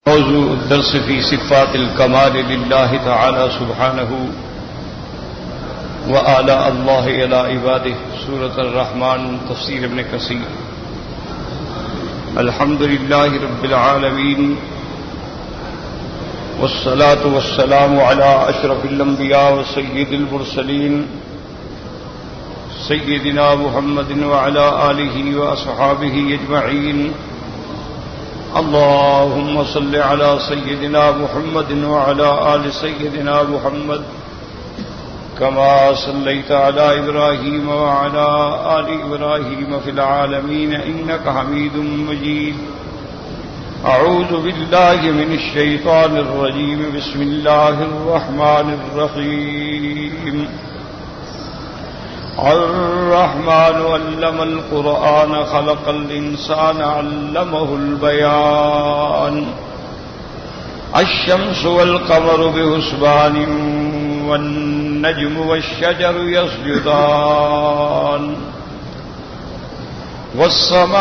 موضوع الدرس في صفات الكمال لله تعالى سبحانه وآلاء الله إلى عباده. سورة الرحمن، تفسير ابن كثير. الحمد لله رب العالمين، والصلاة والسلام على أشرف الأنبياء وسيد المرسلين سيدنا محمد وعلى آله وأصحابه أجمعين. اللهم صل على سيدنا محمد وعلى آل سيدنا محمد كما صليت على إبراهيم وعلى آل إبراهيم في العالمين إنك حميد مجيد. أعوذ بالله من الشيطان الرجيم. بسم الله الرحمن الرحيم. الرحمن علم القرآن خلق الإنسان علمه البيان. الشمس والقمر بحسبان والنجم والشجر يسجدان. والسماء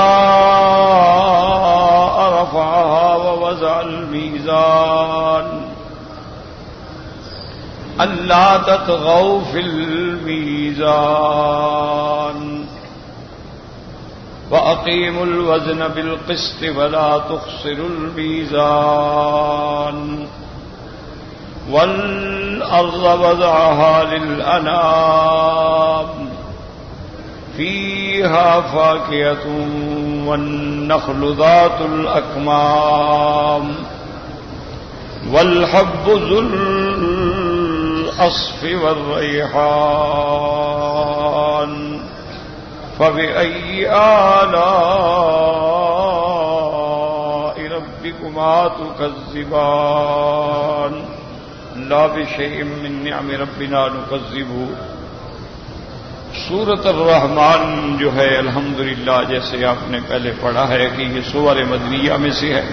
رفعها ووضع الميزان ألا تطغوا في الميزان وأقيموا الوزن بالقسط ولا تخسروا الميزان. والأرض وضعها للأنام فيها فاكهة والنخل ذات الأكمام والحب ذو العصف والريحان. فبأي آلاء ربكما تكذبان. لا بشيء من نعم ربنا نكذب. سورۃ الرحمن جو ہے الحمدللہ جیسے آپ نے پہلے پڑھا ہے کہ یہ سور مدنیہ میں سے ہے،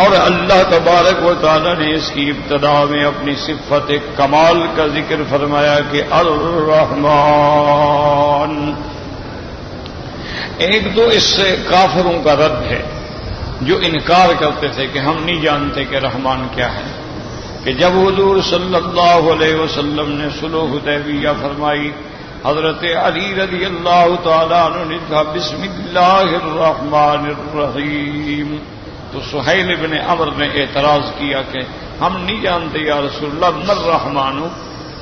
اور اللہ تبارک و تعالی نے اس کی ابتدا میں اپنی صفت کمال کا ذکر فرمایا کہ الرحمن. ایک تو اس سے کافروں کا رد ہے جو انکار کرتے تھے کہ ہم نہیں جانتے کہ رحمان کیا ہے، کہ جب حضور صلی اللہ علیہ وسلم نے صلح حدیبیہ فرمائی، حضرت علی رضی اللہ تعالیٰ عنہ نے کہا بسم اللہ الرحمن الرحیم، تو سہیل بن عمرو نے اعتراض کیا کہ ہم نہیں جانتے یا رسول اللہ من الرحمن،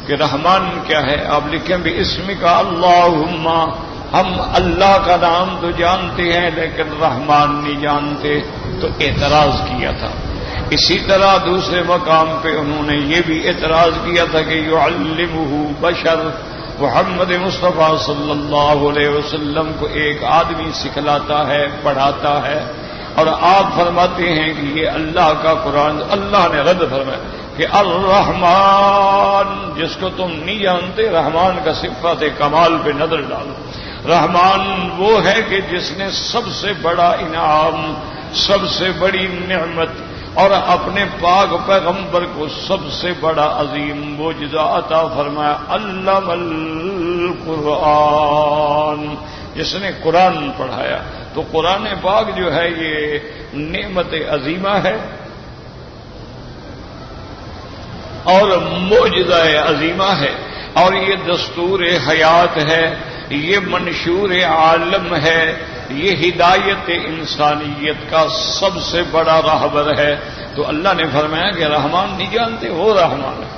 کہ رحمان کیا ہے. آپ لکھیں بھی اسم کا اللہم، ہم اللہ کا نام تو جانتے ہیں لیکن رحمان نہیں جانتے، تو اعتراض کیا تھا. اسی طرح دوسرے مقام پہ انہوں نے یہ بھی اعتراض کیا تھا کہ یعلمہ بشر، محمد مصطفیٰ صلی اللہ علیہ وسلم کو ایک آدمی سکھلاتا ہے، پڑھاتا ہے، اور آپ فرماتے ہیں کہ یہ اللہ کا قرآن. اللہ نے رد فرمایا کہ الرحمن، جس کو تم نہیں جانتے، رحمان کا صفت کمال پہ نظر ڈالو. رحمان وہ ہے کہ جس نے سب سے بڑا انعام، سب سے بڑی نعمت اور اپنے پاک پیغمبر کو سب سے بڑا عظیم معجزہ عطا فرمایا. علم القرآن، جس نے قرآن پڑھایا. تو قرآن پاک جو ہے یہ نعمت عظیمہ ہے اور معجزہ عظیمہ ہے، اور یہ دستور حیات ہے، یہ منشور عالم ہے، یہ ہدایت انسانیت کا سب سے بڑا راہبر ہے. تو اللہ نے فرمایا کہ رحمان نہیں جانتے، وہ رحمان ہے.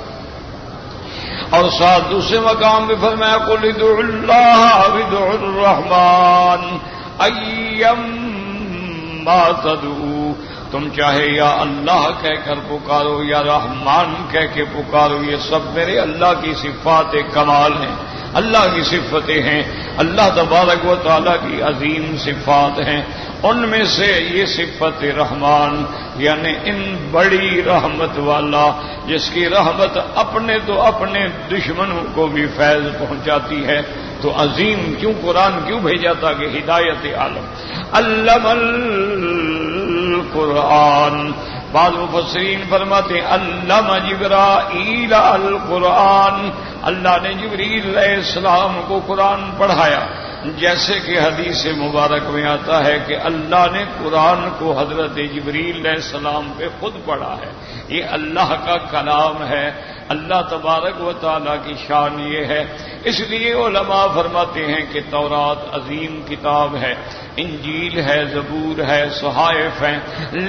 اور ساتھ دوسرے مقام پہ فرمایا قل ادعوا اللہ او ادعوا الرحمن ایما تدعوا، تم چاہے یا اللہ کہہ کر پکارو یا رحمان کہہ کے پکارو، یہ سب میرے اللہ کی صفات کمال ہیں، اللہ کی صفتیں ہیں، اللہ تبارک و تعالیٰ کی عظیم صفات ہیں. ان میں سے یہ صفت رحمان، یعنی ان بڑی رحمت والا جس کی رحمت اپنے تو اپنے دشمنوں کو بھی فیض پہنچاتی ہے. تو عظیم کیوں قرآن کیوں بھیجا تھا کہ ہدایت عالم. علم القرآن، بعض مفسرین فرماتے ہیں علم جبرائیل القرآن، اللہ نے جبریل علیہ السلام کو قرآن پڑھایا. جیسے کہ حدیث مبارک میں آتا ہے کہ اللہ نے قرآن کو حضرت جبریل علیہ السلام پہ خود پڑھا ہے. یہ اللہ کا کلام ہے. اللہ تبارک و تعالیٰ کی شان یہ ہے. اس لیے علماء فرماتے ہیں کہ تورات عظیم کتاب ہے، انجیل ہے، زبور ہے، صحائف ہیں،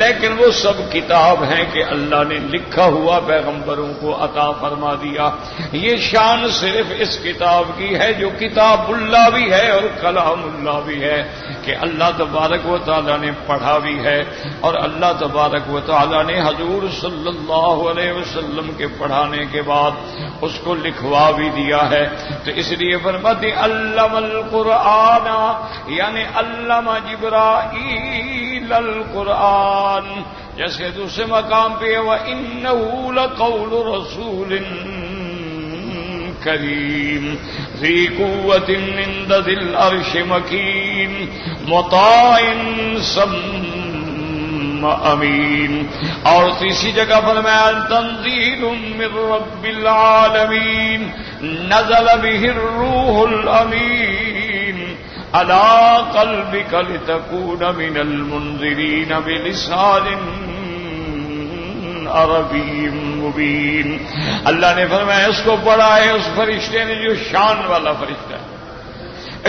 لیکن وہ سب کتاب ہیں کہ اللہ نے لکھا ہوا پیغمبروں کو عطا فرما دیا. یہ شان صرف اس کتاب کی ہے جو کتاب اللہ بھی ہے اور کلام اللہ بھی ہے، کہ اللہ تبارک و تعالیٰ نے پڑھا بھی ہے اور اللہ تبارک و تعالیٰ نے حضور صلی اللہ علیہ وسلم کے پڑھانے کے بعد اس کو لکھوا بھی دیا ہے. تو اس لیے فرماتے علم القرآن، یعنی علم جبرائیل القرآن. جیسے دوسرے مقام پہ وَإِنَّهُ لَقَوْلُ رَسُولٍ کریم ذی قوت عند ذی العرش مکین مطاع ثم امین. اور تیسری جگہ فرمایا تنزیل من رب العالمین نزل به الروح الامین علی قلبک لتکون من المنذرین بلسان عربی مبین. اللہ نے فرمایا اس کو پڑھا ہے اس فرشتے نے جو شان والا فرشتہ ہے،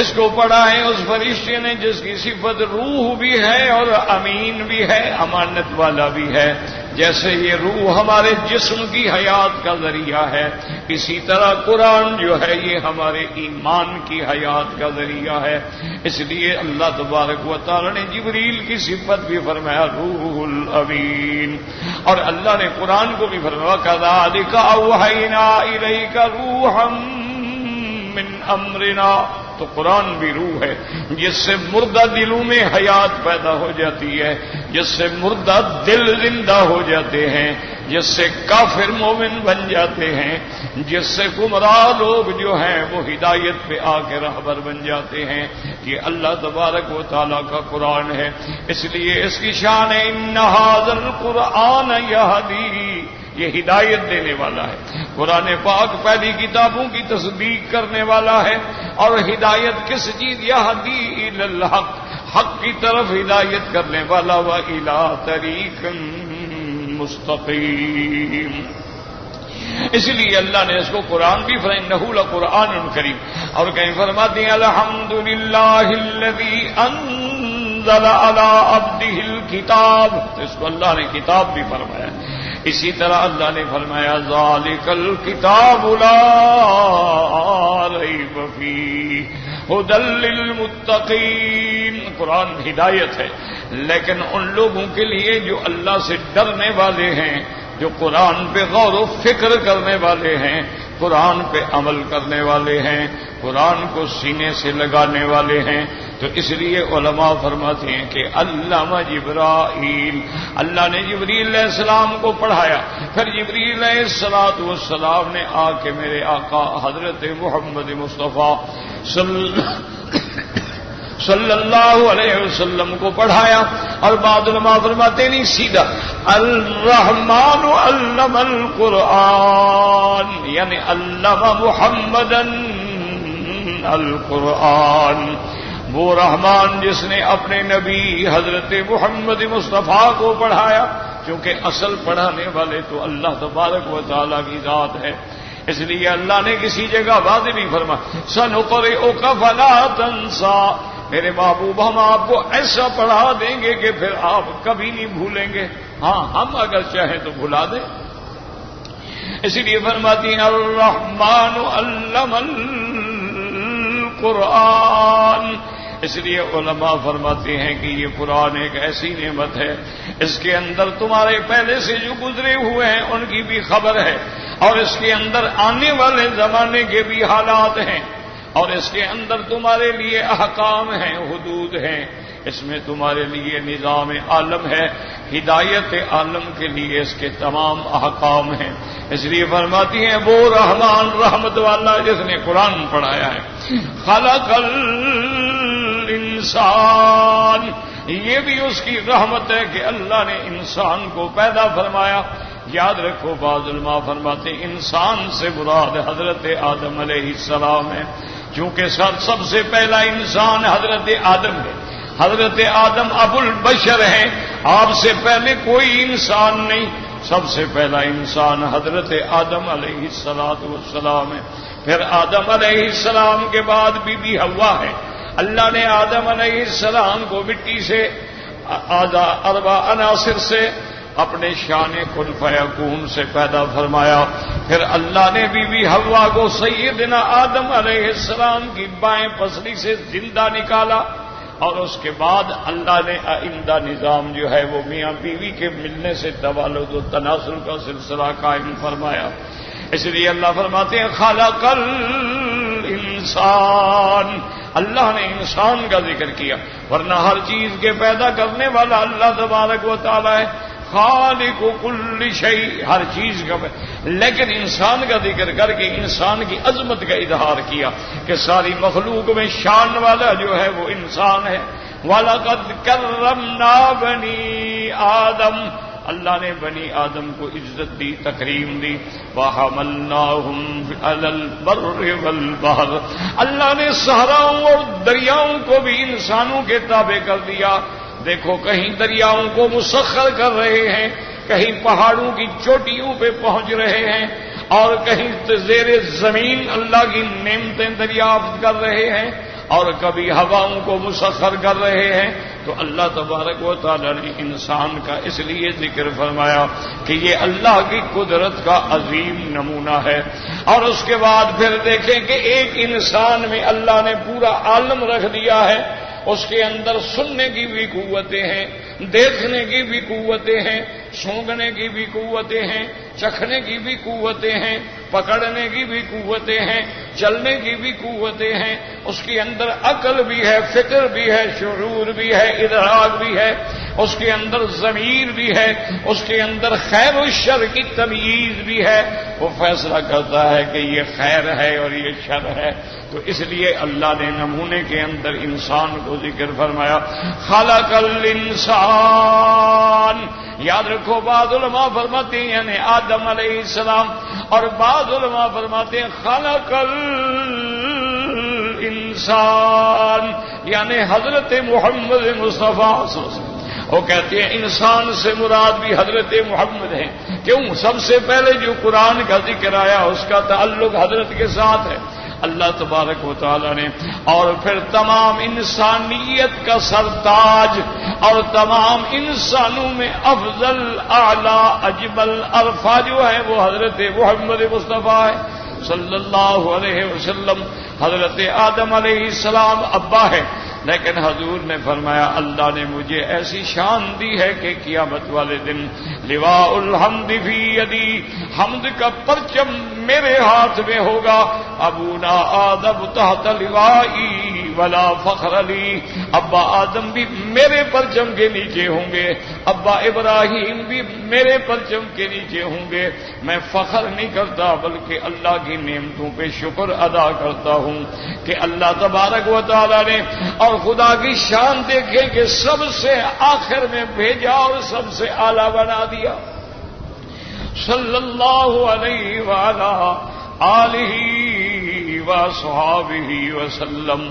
اس کو پڑھا ہے اس فرشتے نے جس کی صفت روح بھی ہے اور امین بھی ہے، امانت والا بھی ہے. جیسے یہ روح ہمارے جسم کی حیات کا ذریعہ ہے، اسی طرح قرآن جو ہے یہ ہمارے ایمان کی حیات کا ذریعہ ہے. اس لیے اللہ تبارک و تعالی نے جبریل کی صفت بھی فرمایا روح الامین، اور اللہ نے قرآن کو بھی فرمایا کذالک اوحینا الیک روحا من امرنا. تو قرآن بھی روح ہے جس سے مردہ دلوں میں حیات پیدا ہو جاتی ہے، جس سے مردہ دل زندہ ہو جاتے ہیں، جس سے کافر مومن بن جاتے ہیں، جس سے گمراہ لوگ جو ہیں وہ ہدایت پہ آ کے رہبر بن جاتے ہیں. یہ اللہ تبارک و تعالیٰ کا قرآن ہے. اس لیے اس کی شان ہے ان ھذا القرآن یہدی، یہ ہدایت دینے والا ہے. قرآن پاک پہلی کتابوں کی تصدیق کرنے والا ہے، اور ہدایت کس چیز؟ یہدی الی الحق، حق کی طرف ہدایت کرنے والا، وإلی طریق مستقیم. اس لیے اللہ نے اس کو قرآن بھی فرمایا انہ لقرآن کریم. اور کہیں فرماتے ہیں الحمدللہ الذی انزل علی عبدہ الکتاب، اس کو اللہ نے کتاب بھی فرمایا. اسی طرح اللہ نے فرمایا ذالک الکتاب لا ریب فیہ ھدی للمتقین. قرآن ہدایت ہے، لیکن ان لوگوں کے لیے جو اللہ سے ڈرنے والے ہیں، جو قرآن پہ غور و فکر کرنے والے ہیں، قرآن پہ عمل کرنے والے ہیں، قرآن کو سینے سے لگانے والے ہیں. تو اس لیے علماء فرماتے ہیں کہ علامہ جبرائیل، اللہ نے جبریل علیہ السلام کو پڑھایا، پھر جبریل علیہ السلام نے آ کے میرے آقا حضرت محمد مصطفیٰ صلی اللہ علیہ وسلم کو پڑھایا. اور بعض علماء فرماتے نہیں، سیدھا الرحمن علم القرآن، یعنی علم محمدن القرآن. وہ رحمان جس نے اپنے نبی حضرت محمد مصطفیٰ کو پڑھایا، کیونکہ اصل پڑھانے والے تو اللہ تبارک و تعالیٰ کی ذات ہے. اس لیے اللہ نے کسی جگہ واضح بھی فرمایا سنقرئک فلا تنسا، میرے محبوب ہم آپ کو ایسا پڑھا دیں گے کہ پھر آپ کبھی نہیں بھولیں گے. ہاں ہم اگر چاہیں تو بھلا دیں. اسی لیے فرماتی ہیں الرحمن علم القرآن. اس لیے علماء فرماتے ہیں کہ یہ قرآن ایک ایسی نعمت ہے، اس کے اندر تمہارے پہلے سے جو گزرے ہوئے ہیں ان کی بھی خبر ہے، اور اس کے اندر آنے والے زمانے کے بھی حالات ہیں، اور اس کے اندر تمہارے لیے احکام ہیں، حدود ہیں. اس میں تمہارے لیے نظام عالم ہے، ہدایت عالم کے لیے اس کے تمام احکام ہیں. اس لیے فرماتی ہیں وہ رحمان رحمت والا جس نے قرآن پڑھایا ہے. خلق الانسان، یہ بھی اس کی رحمت ہے کہ اللہ نے انسان کو پیدا فرمایا. یاد رکھو بعض علماء فرماتے انسان سے مراد حضرت آدم علیہ السلام ہے. چونکہ سب سے پہلا انسان حضرت آدم ہے، حضرت آدم ابو البشر ہیں، آپ سے پہلے کوئی انسان نہیں، سب سے پہلا انسان حضرت آدم علیہ السلام ہے۔ پھر آدم علیہ السلام کے بعد بی بی حوا ہے۔ اللہ نے آدم علیہ السلام کو مٹی سے اربع عناصر سے اپنے شان کن فیکون سے پیدا فرمایا۔ پھر اللہ نے بی بی حوا کو سیدنا آدم علیہ السلام کی بائیں پسلی سے زندہ نکالا، اور اس کے بعد اللہ نے آئندہ نظام جو ہے وہ میاں بیوی کے ملنے سے توالد و تناسل کا سلسلہ قائم فرمایا۔ اس لیے اللہ فرماتے ہیں خلق الانسان، اللہ نے انسان کا ذکر کیا، ورنہ ہر چیز کے پیدا کرنے والا اللہ تبارک و تعالی ہے، خالق کل شیء، ہر چیز کا، لیکن انسان کا ذکر کر کے انسان کی عظمت کا اظہار کیا کہ ساری مخلوق میں شان والا جو ہے وہ انسان ہے۔ وَلَقَدْ كَرَّمْنَا بَنِي آدم، اللہ نے بنی آدم کو عزت دی، تکریم دی۔ وَحَمَلْنَاهُمْ عَلَى الْبَرِّ وَالْبَحْرِ، اللہ نے صحراؤں اور دریاؤں کو بھی انسانوں کے تابع کر دیا۔ دیکھو کہیں دریاؤں کو مسخر کر رہے ہیں، کہیں پہاڑوں کی چوٹیوں پہ پہنچ رہے ہیں، اور کہیں زیر زمین اللہ کی نعمتیں دریافت کر رہے ہیں، اور کبھی ہواؤں کو مسخر کر رہے ہیں۔ تو اللہ تبارک و تعالی نے انسان کا اس لیے ذکر فرمایا کہ یہ اللہ کی قدرت کا عظیم نمونہ ہے۔ اور اس کے بعد پھر دیکھیں کہ ایک انسان میں اللہ نے پورا عالم رکھ دیا ہے، اس کے اندر سننے کی بھی قوتیں ہیں، دیکھنے کی بھی قوتیں ہیں، سونگھنے کی بھی قوتیں ہیں، چکھنے کی بھی قوتیں ہیں، پکڑنے کی بھی قوتیں ہیں، چلنے کی بھی قوتیں ہیں، اس کے اندر عقل بھی ہے، فکر بھی ہے، شعور بھی ہے، ادراک بھی ہے، اس کے اندر ضمیر بھی ہے، اس کے اندر خیر و شر کی تمییز بھی ہے، وہ فیصلہ کرتا ہے کہ یہ خیر ہے اور یہ شر ہے۔ تو اس لیے اللہ نے نمونے کے اندر انسان کو ذکر فرمایا، خلق الانسان۔ یاد رکھو بعض علماء فرماتے ہیں یعنی آدم علیہ السلام، اور بعض علماء فرماتے ہیں خلق الانسان یعنی حضرت محمد مصطفیٰ صلی اللہ علیہ وسلم۔ وہ کہتے ہیں انسان سے مراد بھی حضرت محمد ہیں، کیوں؟ سب سے پہلے جو قرآن کا ذکر آیا اس کا تعلق حضرت کے ساتھ ہے، اللہ تبارک و تعالی نے۔ اور پھر تمام انسانیت کا سرتاج اور تمام انسانوں میں افضل، اعلی، اجمل، ارفع جو ہے وہ حضرت محمد مصطفیٰ ہے صلی اللہ علیہ وسلم۔ حضرت آدم علیہ السلام ابا ہے، لیکن حضور نے فرمایا اللہ نے مجھے ایسی شان دی ہے کہ قیامت والے دن لواء الحمد فی یدی، حمد کا پرچم میرے ہاتھ میں ہوگا۔ ابونا آدم تحت لوائی ولا فخر لی، ابا آدم بھی میرے پرچم کے نیچے ہوں گے، ابا ابراہیم بھی میرے پرچم کے نیچے ہوں گے۔ میں فخر نہیں کرتا بلکہ اللہ کی نعمتوں پہ شکر ادا کرتا ہوں کہ اللہ تبارک و تعالی نے، اور خدا کی شان دیکھیں کہ سب سے آخر میں بھیجا اور سب سے اعلیٰ بنا دیا صلی اللہ علیہ وآلہ آلہ وصحابہ وسلم۔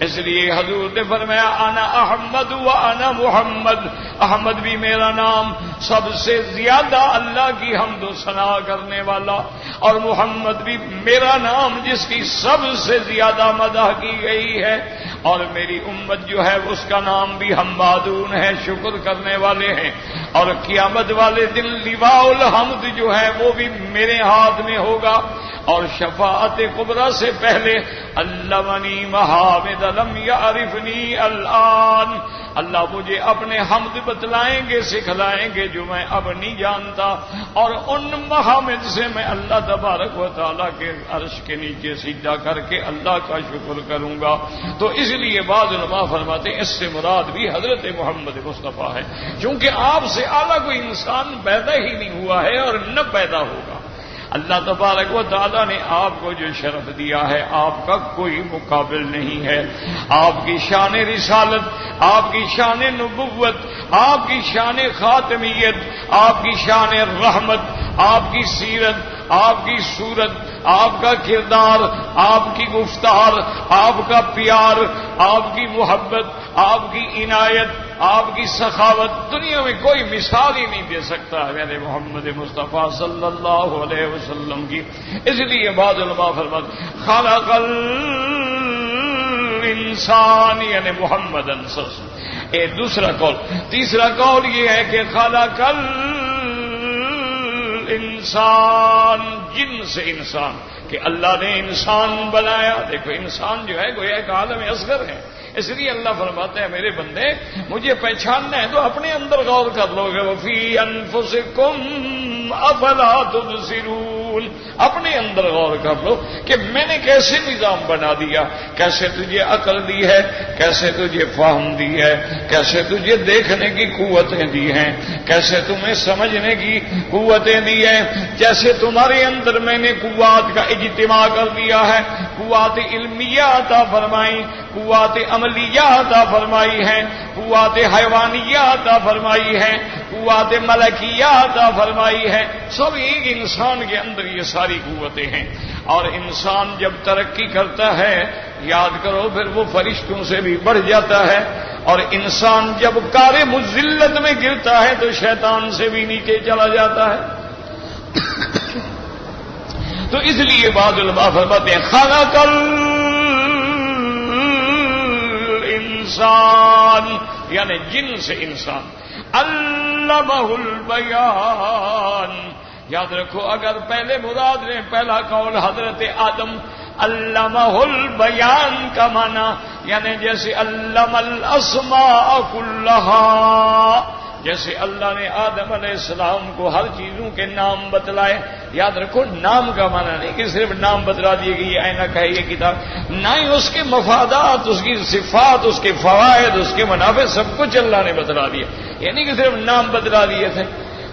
اس لیے حضور نے فرمایا انا احمد و انا محمد، احمد بھی میرا نام، سب سے زیادہ اللہ کی حمد و ثنا کرنے والا، اور محمد بھی میرا نام جس کی سب سے زیادہ مدح کی گئی ہے، اور میری امت جو ہے اس کا نام بھی حمادون ہے، شکر کرنے والے ہیں۔ اور قیامت والے دن لواء الحمد جو ہے وہ بھی میرے ہاتھ میں ہوگا۔ اور شفاعت کبریٰ سے پہلے علمنی محامد لم یعرفنی الآن، اللہ مجھے اپنے حمد بتلائیں گے، سکھلائیں گے جو میں اب نہیں جانتا، اور ان محامد سے میں اللہ تبارک و تعالیٰ کے عرش کے نیچے سجدہ کر کے اللہ کا شکر کروں گا۔ تو اس لیے بعض علماء فرماتے ہیں اس سے مراد بھی حضرت محمد مصطفیٰ ہے، کیونکہ آپ سے اعلیٰ کوئی انسان پیدا ہی نہیں ہوا ہے اور نہ پیدا ہوگا۔ اللہ تبارک و تعالیٰ نے آپ کو جو شرف دیا ہے آپ کا کوئی مقابل نہیں ہے۔ آپ کی شان رسالت، آپ کی شان نبوت، آپ کی شان خاتمیت، آپ کی شان رحمت، آپ کی سیرت، آپ کی صورت، آپ کا کردار، آپ کی گفتار، آپ کا پیار، آپ کی محبت، آپ کی عنایت، آپ کی سخاوت دنیا میں کوئی مثال ہی نہیں دے سکتا میرے محمد مصطفیٰ صلی اللہ علیہ وسلم کی. اس لیے بعض علماء فرماتے خلق الانسان یعنی محمد انصر. ایک دوسرا قول. تیسرا قول یہ ہے کہ خلق الانسان جن سے انسان، کہ اللہ نے انسان بنایا. دیکھو انسان جو ہے گویا ایک عالم اصغر ہے. اس لیے اللہ فرماتے ہیں میرے بندے مجھے پہچاننا ہے تو اپنے اندر غور کر لو گے. وفی انفسکم افلا تبصرون. اپنے اندر غور کر لو کہ میں نے کیسے نظام بنا دیا، کیسے تجھے عقل دی ہے، کیسے تجھے فہم دی ہے، کیسے تجھے دیکھنے کی قوتیں دی ہیں، کیسے تمہیں سمجھنے کی قوتیں دی ہیں. جیسے تمہارے اندر میں نے قوات کا اجتماع کر دیا ہے، قوات علمیہ عطا فرمائی، قوات عملیہ عطا فرمائی ہیں، قوات حیوانیہ عطا فرمائی ہیں، قوات ملکیہ عطا فرمائی ہے. سب ایک انسان کے اندر یہ ساری قوتیں ہیں. اور انسان جب ترقی کرتا ہے یاد کرو پھر وہ فرشتوں سے بھی بڑھ جاتا ہے. اور انسان جب کار مذلت میں گرتا ہے تو شیطان سے بھی نیچے چلا جاتا ہے. تو اس لیے بعض علماء فرماتے ہیں خلق الانسان یعنی جن سے انسان، علمہ البیان. یاد رکھو اگر پہلے مراد نے پہلا قول حضرت آدم علمہ البیان کا معنی یعنی جیسے علم الاسماء کلہا، جیسے اللہ نے آدم علیہ السلام کو ہر چیزوں کے نام بتلائے. یاد رکھو نام کا معنی نہیں کہ صرف نام بتلا دیے کہ یہ اینک ہے، یہ کتاب، نہ ہی اس کے مفادات، اس کی صفات، اس کے فوائد، اس کے منافع سب کچھ اللہ نے بتلا دیا. یعنی کہ صرف نام بتلا دیے تھے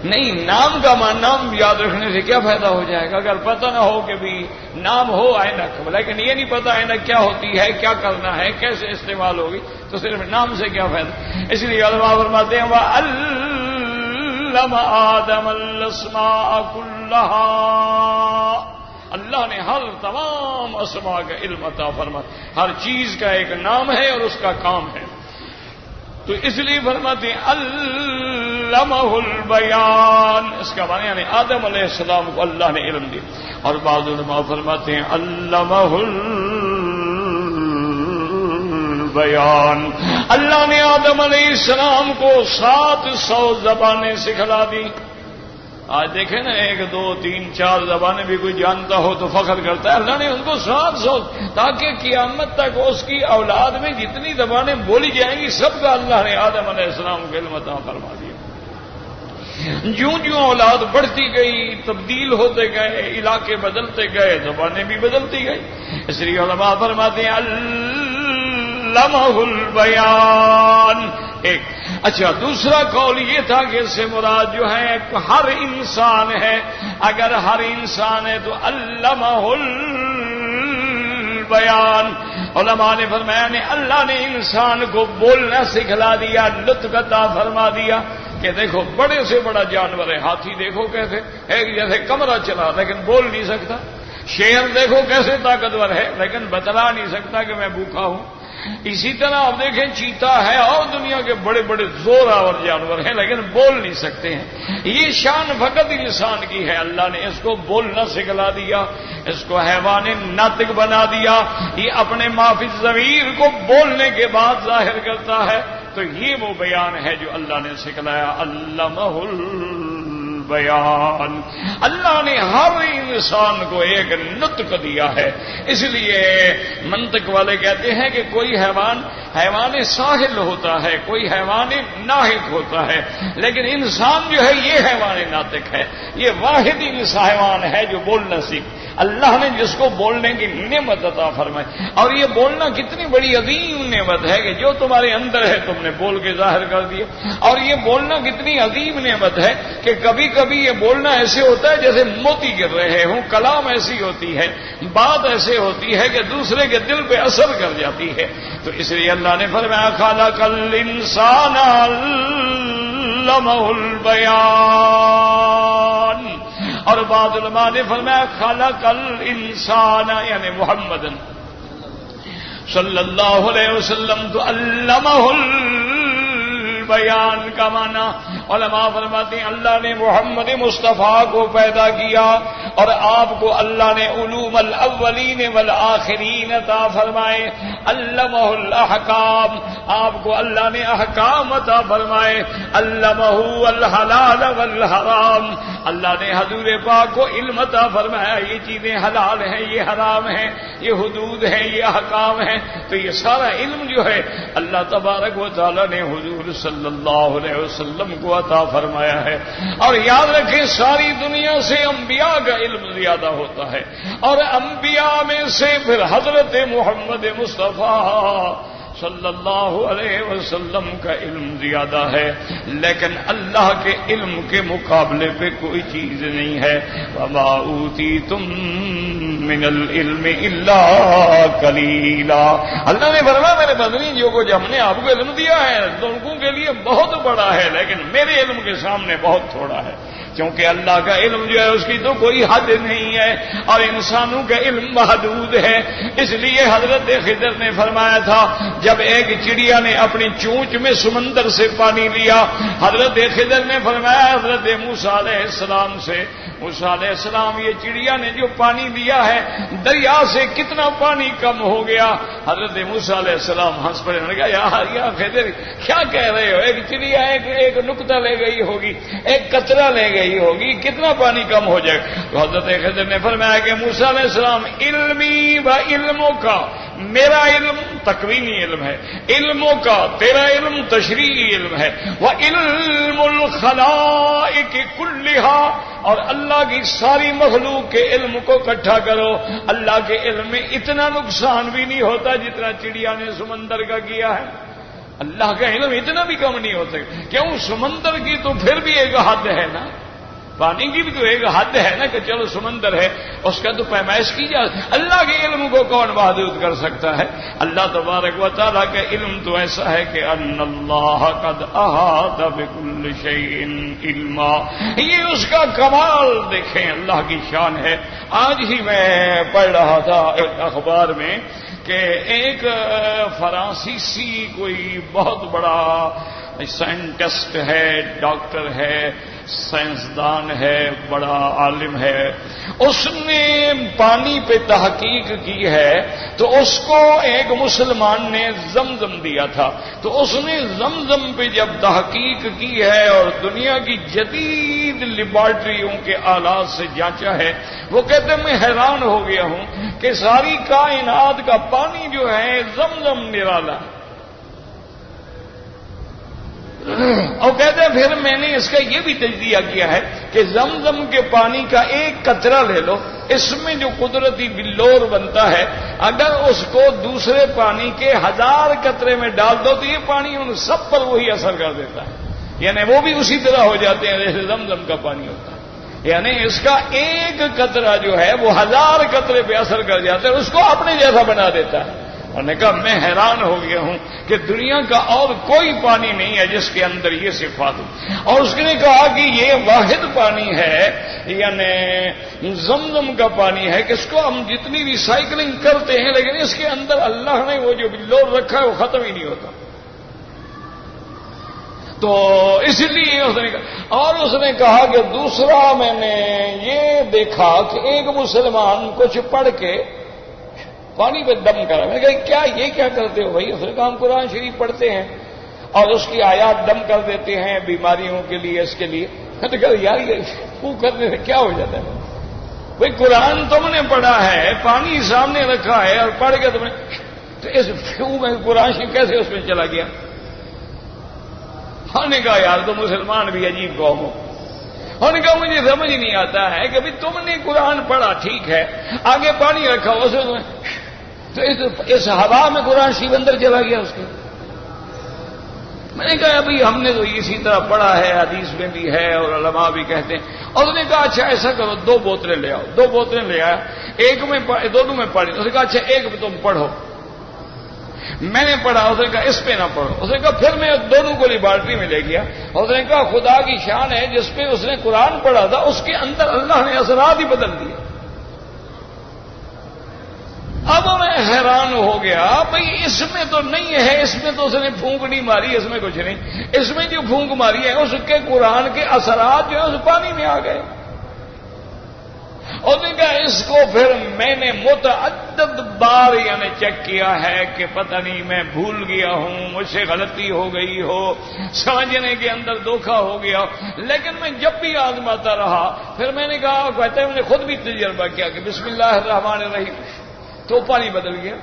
نہیں. نام کا معنی نام یاد رکھنے سے کیا فائدہ ہو جائے گا اگر پتہ نہ ہو کہ بھی نام ہو اینک، لیکن یہ نہیں پتا اینک کیا ہوتی ہے، کیا کرنا ہے، کیسے استعمال ہوگی، تو صرف نام سے کیا فائدہ. اس لیے علماء فرماتے ہیں وَعَلَّمَ آدَمَ الْأَسْمَاءَ كُلَّهَا. اللہ نے ہر تمام اسماء کا علم عطا فرمایا. ہر چیز کا ایک نام ہے اور اس کا کام ہے. تو اس لیے فرماتے ہیں علمہ البیان. اس کا معنی یعنی آدم علیہ السلام کو اللہ نے علم دیا. اور بعض علماء فرماتے ہیں علمہ البیان، اللہ نے آدم علیہ السلام کو 700 زبانیں سکھلا دی. آج دیکھیں نا 1 2 3 4 زبانیں بھی کوئی جانتا ہو تو فخر کرتا ہے. اللہ نے ان کو 700 تاکہ قیامت تک اس کی اولاد میں جتنی زبانیں بولی جائیں گی سب کا اللہ نے آدم علیہ السلام کو علم عطا فرما دیا. جوں جوں اولاد بڑھتی گئی، تبدیل ہوتے گئے، علاقے بدلتے گئے، زبانیں بھی بدلتی گئی. اس لیے علماء فرماتے ہیں علمہ البیان. ایک اچھا دوسرا قول یہ تھا کہ اس سے مراد جو ہے ہر انسان ہے. اگر ہر انسان ہے تو علمہ البیان. علماء نے فرمایا نے اللہ نے انسان کو بولنا سکھلا دیا، لطف عطا فرما دیا. کہ دیکھو بڑے سے بڑا جانور ہے، ہاتھی دیکھو کیسے ایک جیسے کمرہ چلا لیکن بول نہیں سکتا. شیر دیکھو کیسے طاقتور ہے لیکن بتلا نہیں سکتا کہ میں بھوکا ہوں. اسی طرح آپ دیکھیں چیتا ہے اور دنیا کے بڑے بڑے زور آور جانور ہیں لیکن بول نہیں سکتے ہیں. یہ شان فقط انسان کی ہے. اللہ نے اس کو بولنا سکھلا دیا، اس کو حیوان ناطق بنا دیا. یہ اپنے معافی ضمیر کو بولنے کے بعد ظاہر کرتا ہے. تو یہ وہ بیان ہے جو اللہ نے سکھلایا علمہ البیان. اللہ نے ہر انسان کو ایک نطق دیا ہے. اس لیے منطق والے کہتے ہیں کہ کوئی حیوان ساحل ہوتا ہے، کوئی حیوان ناطق ہوتا ہے، لیکن انسان جو ہے یہ حیوان ناطق ہے. یہ واحد حیوان ہے جو بولنا سیکھ. اللہ نے جس کو بولنے کی نعمت عطا فرمائی. اور یہ بولنا کتنی بڑی عظیم نعمت ہے کہ جو تمہارے اندر ہے تم نے بول کے ظاہر کر دیا. اور یہ بولنا کتنی عظیم نعمت ہے کہ کبھی کبھی یہ بولنا ایسے ہوتا ہے جیسے موتی گر رہے ہوں. کلام ایسی ہوتی ہے، بات ایسے ہوتی ہے کہ دوسرے کے دل پہ اثر کر جاتی ہے. تو اس لیے اللہ نے فرمایا خلق الانسان علمہ البیان. اور بعض علماء نے فرمایا خلق الانسان یعنی محمد صلی اللہ علیہ وسلم تو علمہ بیان کا معنی علماء فرماتے ہیں اللہ نے محمد مصطفیٰ کو پیدا کیا اور آپ کو اللہ نے علوم الاولین والآخرین عطا فرمائے. علمہ الاحکام آپ کو اللہ نے احکام عطا فرمائے. علمہ الحلال والحرام اللہ نے حضور پاک کو علم عطا فرمایا یہ چیزیں حلال ہیں یہ حرام ہیں یہ حدود ہیں یہ احکام ہیں. تو یہ سارا علم جو ہے اللہ تبارک و تعالی نے حضور صلی اللہ علیہ وسلم کو عطا فرمایا ہے. اور یاد رکھیں ساری دنیا سے انبیاء کا علم زیادہ ہوتا ہے اور انبیاء میں سے پھر حضرت محمد مصطفیٰ صلی اللہ علیہ وسلم کا علم زیادہ ہے لیکن اللہ کے علم کے مقابلے پہ کوئی چیز نہیں ہے. وما اوتیتم من العلم الا قلیلا اللہ نے فرمایا میرے بدنی جو کچھ ہم نے آپ کو علم دیا ہے لوگوں کے لیے بہت بڑا ہے لیکن میرے علم کے سامنے بہت تھوڑا ہے کیونکہ اللہ کا علم جو ہے اس کی تو کوئی حد نہیں ہے اور انسانوں کا علم محدود ہے. اس لیے حضرت خضر نے فرمایا تھا جب ایک چڑیا نے اپنی چونچ میں سمندر سے پانی لیا حضرت خضر نے فرمایا حضرت موسیٰ علیہ السلام سے موسیٰ علیہ السلام یہ چڑیا نے جو پانی لیا ہے دریا سے کتنا پانی کم ہو گیا. حضرت موسیٰ علیہ السلام ہنس پڑے نے کہا یا خضر کیا کہہ رہے ہو ایک چڑیا ایک نقطہ لے گئی ہوگی ایک قطرہ لے گئی ہوگی کتنا پانی کم ہو جائے. تو حضرت خضر نے فرمایا کہ موسیٰ علیہ السلام علمی و علموں کا میرا علم تکوینی علم ہے علموں کا تیرا علم تشریعی علم ہے. وعلم الخلائق کلھا اور اللہ کی ساری مخلوق کے علم کو اکٹھا کرو اللہ کے علم میں اتنا نقصان بھی نہیں ہوتا جتنا چڑیا نے سمندر کا کیا ہے. اللہ کا علم اتنا بھی کم نہیں ہوتا کیوں سمندر کی تو پھر بھی ایک حد ہے نا پانی کی بھی تو ایک حد ہے نا کہ چلو سمندر ہے اس کا تو پیمائش کی جائے. اللہ کے علم کو کون محدود کر سکتا ہے. اللہ تبارک و تعالیٰ کا علم تو ایسا ہے کہ ان اللہ قد احاط بكل شیء علما یہ اس کا کمال دیکھیں اللہ کی شان ہے. آج ہی میں پڑھ رہا تھا ایک اخبار میں کہ ایک فرانسیسی کوئی بہت بڑا سائنٹسٹ ہے ڈاکٹر ہے سائنسدان ہے بڑا عالم ہے اس نے پانی پہ تحقیق کی ہے تو اس کو ایک مسلمان نے زمزم دیا تھا تو اس نے زمزم پہ جب تحقیق کی ہے اور دنیا کی جدید لیبارٹریوں کے آلات سے جانچا ہے وہ کہتے ہیں میں حیران ہو گیا ہوں کہ ساری کائنات کا پانی جو ہے زمزم نرالا ہے. اور کہتے ہیں پھر میں نے اس کا یہ بھی تجزیہ کیا ہے کہ زمزم کے پانی کا ایک قطرہ لے لو اس میں جو قدرتی بلور بنتا ہے اگر اس کو دوسرے پانی کے 1000 قطرے میں ڈال دو تو یہ پانی ان سب پر وہی اثر کر دیتا ہے یعنی وہ بھی اسی طرح ہو جاتے ہیں جیسے زمزم کا پانی ہوتا ہے. یعنی اس کا ایک قطرہ جو ہے وہ 1000 قطرے پہ اثر کر جاتا ہے اس کو اپنے جیسا بنا دیتا ہے. اور نے کہا میں حیران ہو گیا ہوں کہ دنیا کا اور کوئی پانی نہیں ہے جس کے اندر یہ صفات ہو. اور اس نے کہا کہ یہ واحد پانی ہے یعنی زمزم کا پانی ہے کہ اس کو ہم جتنی ریسائکلنگ کرتے ہیں لیکن اس کے اندر اللہ نے وہ جو بلور رکھا ہے وہ ختم ہی نہیں ہوتا. تو اس لیے اس نے کہا کہ دوسرا میں نے یہ دیکھا کہ ایک مسلمان کچھ پڑھ کے پانی پہ دم کرا. میں نے کہا کیا یہ کیا کرتے ہو بھائی. اس نے کہا ہم قرآن شریف پڑھتے ہیں اور اس کی آیات دم کر دیتے ہیں بیماریوں کے لیے اس کے لیے. میں نے کہا یار یہ وہ کرنے سے کیا ہو جاتا ہے بھائی قرآن تم نے پڑھا ہے پانی سامنے رکھا ہے اور پڑھ کے تم نے تو اس میں قرآن شریف کیسے اس میں چلا گیا. ہم نے کہا یار تو مسلمان بھی عجیب قوم ہو. انہوں نے کہا مجھے سمجھ نہیں آتا ہے کہ تم نے قرآن پڑھا ٹھیک ہے آگے پانی رکھا اس میں تو اس ہوا میں قرآن شریف اندر چلا گیا اس کے. میں نے کہا ابھی ہم نے تو اسی طرح پڑھا ہے حدیث میں بھی ہے اور علماء بھی کہتے ہیں. اور اس نے کہا اچھا ایسا کرو 2 بوتلیں لے آؤ. 2 بوتلیں لے آیا ایک میں دونوں میں پڑھی. اس نے کہا اچھا ایک میں تم پڑھو. میں نے پڑھا، اس نے کہا اس پہ نہ پڑھو، اس نے کہا پھر میں دونوں کو لیبارٹری میں لے گیا، اس نے کہا خدا کی شان ہے جس پہ اس نے قرآن پڑھا تھا اس کے اندر اللہ نے اثرات ہی بدل دیے۔ اب میں حیران ہو گیا، بھئی اس میں تو نہیں ہے، اس میں تو اس نے پھونک نہیں ماری، اس میں کچھ نہیں، اس میں جو پھونک ماری ہے اس کے قرآن کے اثرات جو ہے اس پانی میں آ گئے۔ اور نے کہا اس کو پھر میں نے متعدد بار یعنی چیک کیا ہے کہ پتہ نہیں میں بھول گیا ہوں، مجھ سے غلطی ہو گئی ہو، سمجھنے کے اندر دھوکہ ہو گیا، لیکن میں جب بھی آزماتا رہا پھر میں نے کہا، کہتے ہیں میں نے خود بھی تجربہ کیا کہ بسم اللہ الرحمن الرحیم تو پانی بدل گیا۔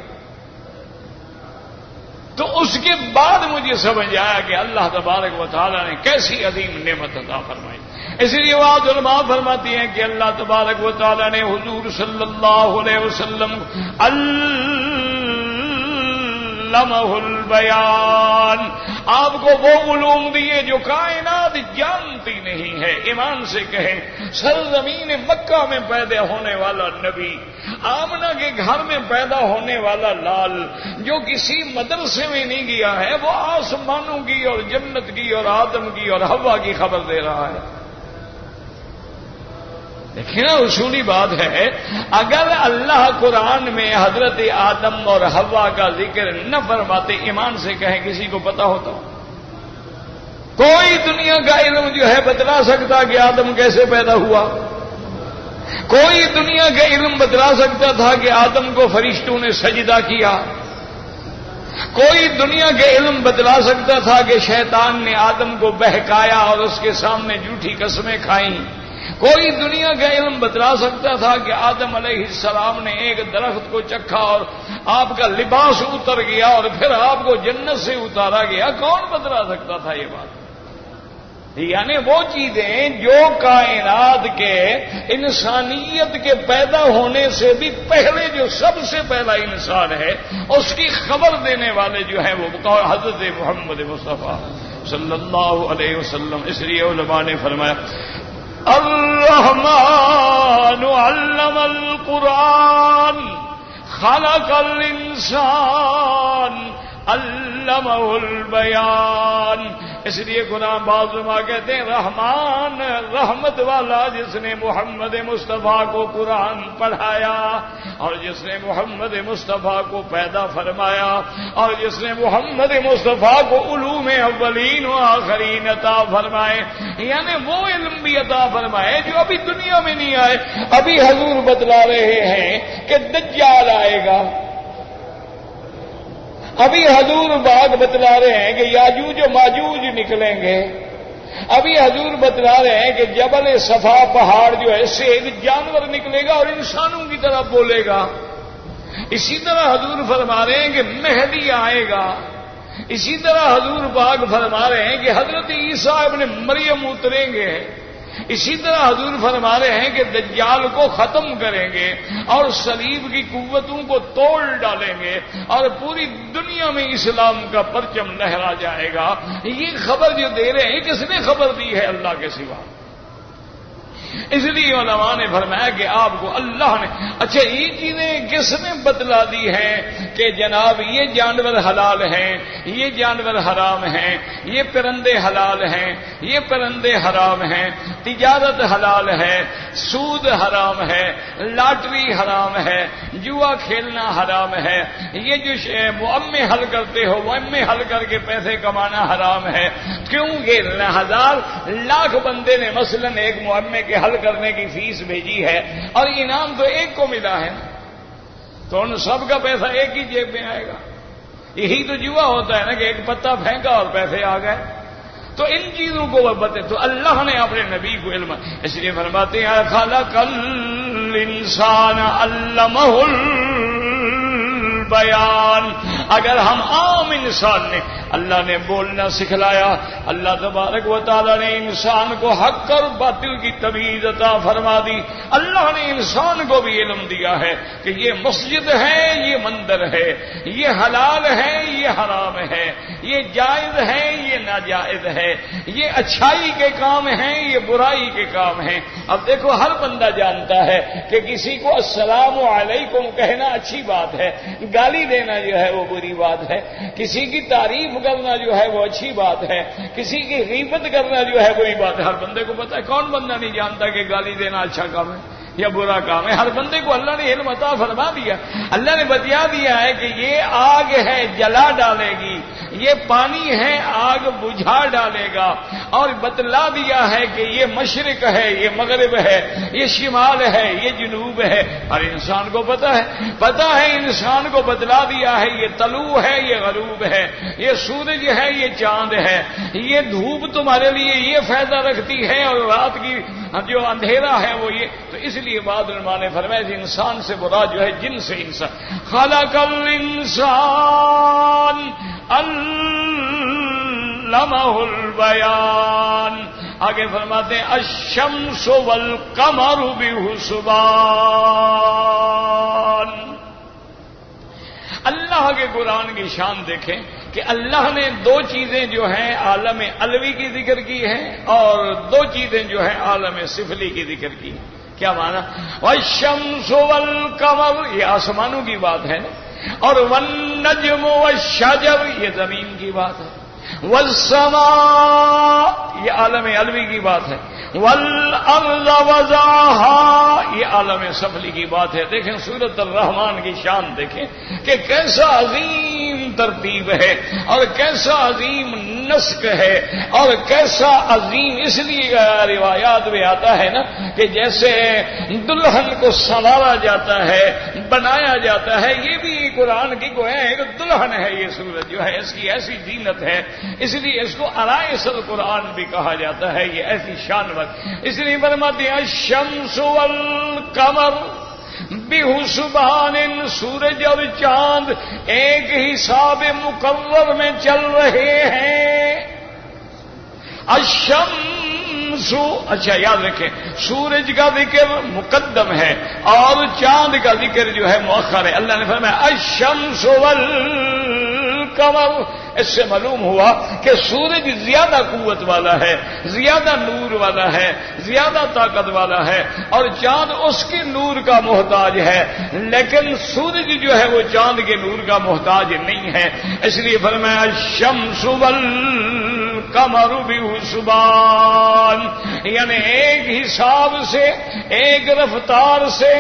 تو اس کے بعد مجھے سمجھ آیا کہ اللہ تبارک و تعالیٰ نے کیسی عظیم نعمت عطا فرمائی۔ اس لیے بعض علماء فرماتی ہیں کہ اللہ تبارک و تعالیٰ نے حضور صلی اللہ علیہ وسلم علمہ البیان، آپ کو وہ علوم دیے جو کائنات جانتی نہیں ہے۔ ایمان سے کہیں، سرزمین مکہ میں پیدا ہونے والا نبی، آمنہ کے گھر میں پیدا ہونے والا لال، جو کسی مدرسے میں نہیں گیا ہے، وہ آسمانوں کی اور جنت کی اور آدم کی اور حوا کی خبر دے رہا ہے۔ دیکھیں نا، اصولی بات ہے، اگر اللہ قرآن میں حضرت آدم اور حوا کا ذکر نہ فرماتے، ایمان سے کہیں کسی کو پتا ہوتا؟ کوئی دنیا کا علم جو ہے بتلا سکتا کہ آدم کیسے پیدا ہوا؟ کوئی دنیا کا علم بتلا سکتا تھا کہ آدم کو فرشتوں نے سجدہ کیا؟ کوئی دنیا کے علم بتلا سکتا تھا کہ شیطان نے آدم کو بہکایا اور اس کے سامنے جھوٹی قسمیں کھائیں؟ کوئی دنیا کا علم بتلا سکتا تھا کہ آدم علیہ السلام نے ایک درخت کو چکھا اور آپ کا لباس اتر گیا اور پھر آپ کو جنت سے اتارا گیا؟ کون بتلا سکتا تھا یہ بات؟ یعنی وہ چیزیں جو کائنات کے انسانیت کے پیدا ہونے سے بھی پہلے جو سب سے پہلا انسان ہے اس کی خبر دینے والے جو ہیں وہ حضرت محمد مصطفیٰ صلی اللہ علیہ وسلم۔ اس لیے علماء نے فرمایا الرحمن علم القرآن خلق الانسان علمہ البیان۔ اس لیے قرآن بعض علماء کہتے ہیں رحمان رحمت والا جس نے محمد مصطفیٰ کو قرآن پڑھایا اور جس نے محمد مصطفیٰ کو پیدا فرمایا اور جس نے محمد مصطفیٰ کو علوم اولین و آخرین عطا فرمائے، یعنی وہ علم بھی عطا فرمائے جو ابھی دنیا میں نہیں آئے۔ ابھی حضور بتلا رہے ہیں کہ دجال آئے گا، ابھی حضور باغ بتلا رہے ہیں کہ یاجوج و ماجوج نکلیں گے، ابھی حضور بتلا رہے ہیں کہ جبل صفا پہاڑ جو ہے اس سے ایک جانور نکلے گا اور انسانوں کی طرح بولے گا۔ اسی طرح حضور فرما رہے ہیں کہ مہدی آئے گا، اسی طرح حضور باغ فرما رہے ہیں کہ حضرت عیسیٰ ابن مریم اتریں گے، اسی طرح حضور فرما رہے ہیں کہ دجال کو ختم کریں گے اور صلیب کی قوتوں کو توڑ ڈالیں گے اور پوری دنیا میں اسلام کا پرچم لہرا جائے گا۔ یہ خبر جو دے رہے ہیں کس نے خبر دی ہے؟ اللہ کے سوا۔ اس لیے علماء نے فرمایا کہ آپ کو اللہ نے اچھا یہ چیزیں کس نے بتلا دی ہیں کہ جناب یہ جانور حلال ہیں، یہ جانور حرام ہیں، یہ پرندے حلال ہیں، یہ پرندے حرام ہیں، تجارت حلال ہے، سود حرام ہے، لاٹری حرام ہے، جوا کھیلنا حرام ہے، یہ جو معمے حل کرتے ہو معمے حل کر کے پیسے کمانا حرام ہے۔ کیونکہ ہزار لاکھ بندے نے مثلا ایک معمے کے حل کرنے کی فیس بھیجی ہے اور انعام تو ایک کو ملا ہے، تو ان سب کا پیسہ ایک ہی جیب میں آئے گا۔ یہی تو جوا ہوتا ہے نا کہ ایک پتا پھینکا اور پیسے آ گئے۔ تو ان چیزوں کو بتے تو اللہ نے اپنے نبی کو علم، اس لیے فرماتے ہیں خلق الانسان علمہ البیان۔ اگر ہم عام انسان نے اللہ نے بولنا سکھلایا، اللہ تبارک و تعالی نے انسان کو حق اور باطل کی تمیز عطا فرما دی، اللہ نے انسان کو بھی علم دیا ہے کہ یہ مسجد ہے، یہ مندر ہے، یہ حلال ہے، یہ حرام ہے، یہ جائز ہے، یہ ناجائز ہے، یہ اچھائی کے کام ہیں، یہ برائی کے کام ہیں۔ اب دیکھو ہر بندہ جانتا ہے کہ کسی کو السلام علیکم کہنا اچھی بات ہے، گالی دینا جو ہے وہ بری بات ہے، کسی کی تعریف کرنا جو ہے وہ اچھی بات ہے، کسی کی غیبت کرنا جو ہے بری بات ہے۔ ہر بندے کو پتا ہے، کون بندہ نہیں جانتا کہ گالی دینا اچھا کام ہے یا برا کام ہے؟ ہر بندے کو اللہ نے علم عطا فرما دیا، اللہ نے بتلا دیا ہے کہ یہ آگ ہے جلا ڈالے گی، یہ پانی ہے آگ بجھا ڈالے گا، اور بتلا دیا ہے کہ یہ مشرق ہے، یہ مغرب ہے، یہ شمال ہے، یہ جنوب ہے۔ ہر انسان کو پتا ہے انسان کو بتلا دیا ہے یہ طلوع ہے، یہ غروب ہے، یہ سورج ہے، یہ چاند ہے، یہ دھوپ تمہارے لیے یہ فائدہ رکھتی ہے اور رات کی جو اندھیرا ہے وہ یہ۔ تو اس لیے بعض علماء نے فرمایا انسان سے مراد جو ہے جن سے انسان، خلق الانسان علمہ البیان۔ آگے فرماتے ہیں الشمس والقمر بحسبان۔ اللہ کے قرآن کی شان دیکھیں کہ اللہ نے دو چیزیں جو ہیں عالم علوی کی ذکر کی ہیں اور دو چیزیں جو ہیں عالم سفلی کی ذکر کی ہیں۔ کیا معنی؟ والشمس والقمر یہ آسمانوں کی بات ہے، اور والنجم والشجر یہ زمین کی بات ہے، والسماء یہ عالم علوی کی بات ہے، والارض وضعها یہ عالم سفلی کی بات ہے۔ دیکھیں سورۃ الرحمن کی شان دیکھیں کہ کیسا عظیم ترتیب ہے اور کیسا عظیم نسق ہے اور کیسا عظیم، اس لیے روایات میں آتا ہے نا کہ جیسے دلہن کو سنوارا جاتا ہے، بنایا جاتا ہے، یہ بھی قرآن کی گویا ایک دلہن ہے۔ یہ سورج جو ہے اس کی ایسی زینت ہے، اس لیے اس کو عرائس القرآن بھی کہا جاتا ہے، یہ ایسی شان وقت۔ اس لیے فرماتے ہیں الشمس والقمر بحسبان، سورج اور چاند ایک حساب مقرر میں چل رہے ہیں۔ الشمس، اچھا یاد رکھیں سورج کا ذکر مقدم ہے اور چاند کا ذکر جو ہے مؤخر ہے۔ اللہ نے فرمایا الشمس والقمر، اس سے معلوم ہوا کہ سورج زیادہ قوت والا ہے، زیادہ نور والا ہے، زیادہ طاقت والا ہے، اور چاند اس کے نور کا محتاج ہے، لیکن سورج جو ہے وہ چاند کے نور کا محتاج نہیں ہے۔ اس لیے فرمایا الشمس والقمر بحسبان، یعنی ایک حساب سے، ایک رفتار سے،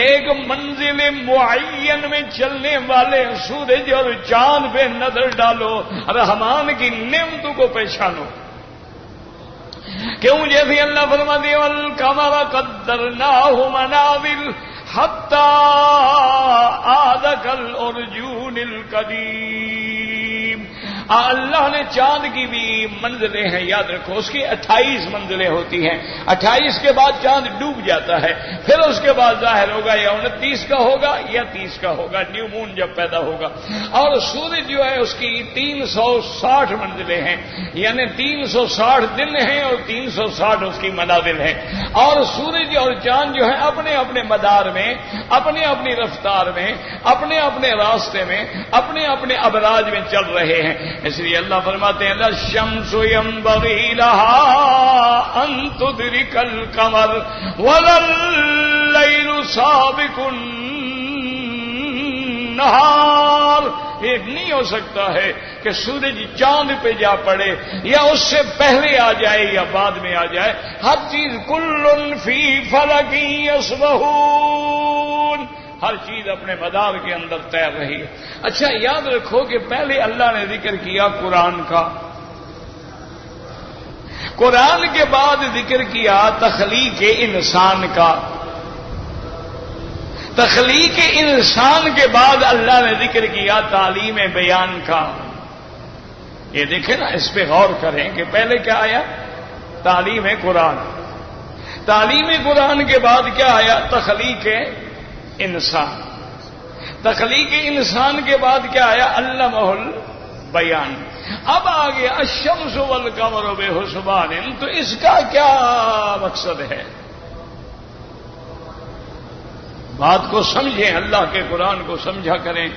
ایک منزل معین میں چلنے والے سورج اور چاند پہ نظر ڈالو، رحمان کی نعمتوں کو پہچانو۔ کیوں؟ جیسے اللہ فرماتے ہیں والقمر قدرناہ منازل حتی عاد کالعرجون القدیم۔ اللہ نے چاند کی بھی منزلیں ہیں، یاد رکھو اس کی 28 منزلیں ہوتی ہیں، 28 کے بعد چاند ڈوب جاتا ہے، پھر اس کے بعد ظاہر ہوگا یا 29 کا ہوگا یا 30 کا ہوگا، نیو مون جب پیدا ہوگا۔ اور سورج جو ہے اس کی 360 منزلیں ہیں، یعنی 360 دن ہیں اور 360 اس کی منازل ہیں۔ اور سورج اور چاند جو ہے اپنے اپنے مدار میں، اپنے اپنی رفتار میں، اپنے اپنے راستے میں، اپنے اپنے ابراج میں چل رہے ہیں۔ اس لیے اللہ فرماتے ہیں الشمس ينبغي لها ان تدرك القمر ولا الليل سابق النهار۔ یہ نہیں ہو سکتا ہے کہ سورج چاند پہ جا پڑے یا اس سے پہلے آ جائے یا بعد میں آ جائے، ہر چیز کل فی فلک یسبحون، ہر چیز اپنے مدار کے اندر تیر رہی ہے۔ اچھا یاد رکھو کہ پہلے اللہ نے ذکر کیا قرآن کا، قرآن کے بعد ذکر کیا تخلیق انسان کا، تخلیق انسان کے بعد اللہ نے ذکر کیا تعلیم بیان کا۔ یہ دیکھیں نا، اس پہ غور کریں کہ پہلے کیا آیا؟ تعلیم قرآن، تعلیم قرآن کے بعد کیا آیا؟ تخلیق انسان، تخلیق انسان کے بعد کیا آیا؟ علمہ البیان۔ اب آگے الشمس والقمر بحسبان، تو اس کا کیا مقصد ہے؟ بات کو سمجھیں، اللہ کے قرآن کو سمجھا کریں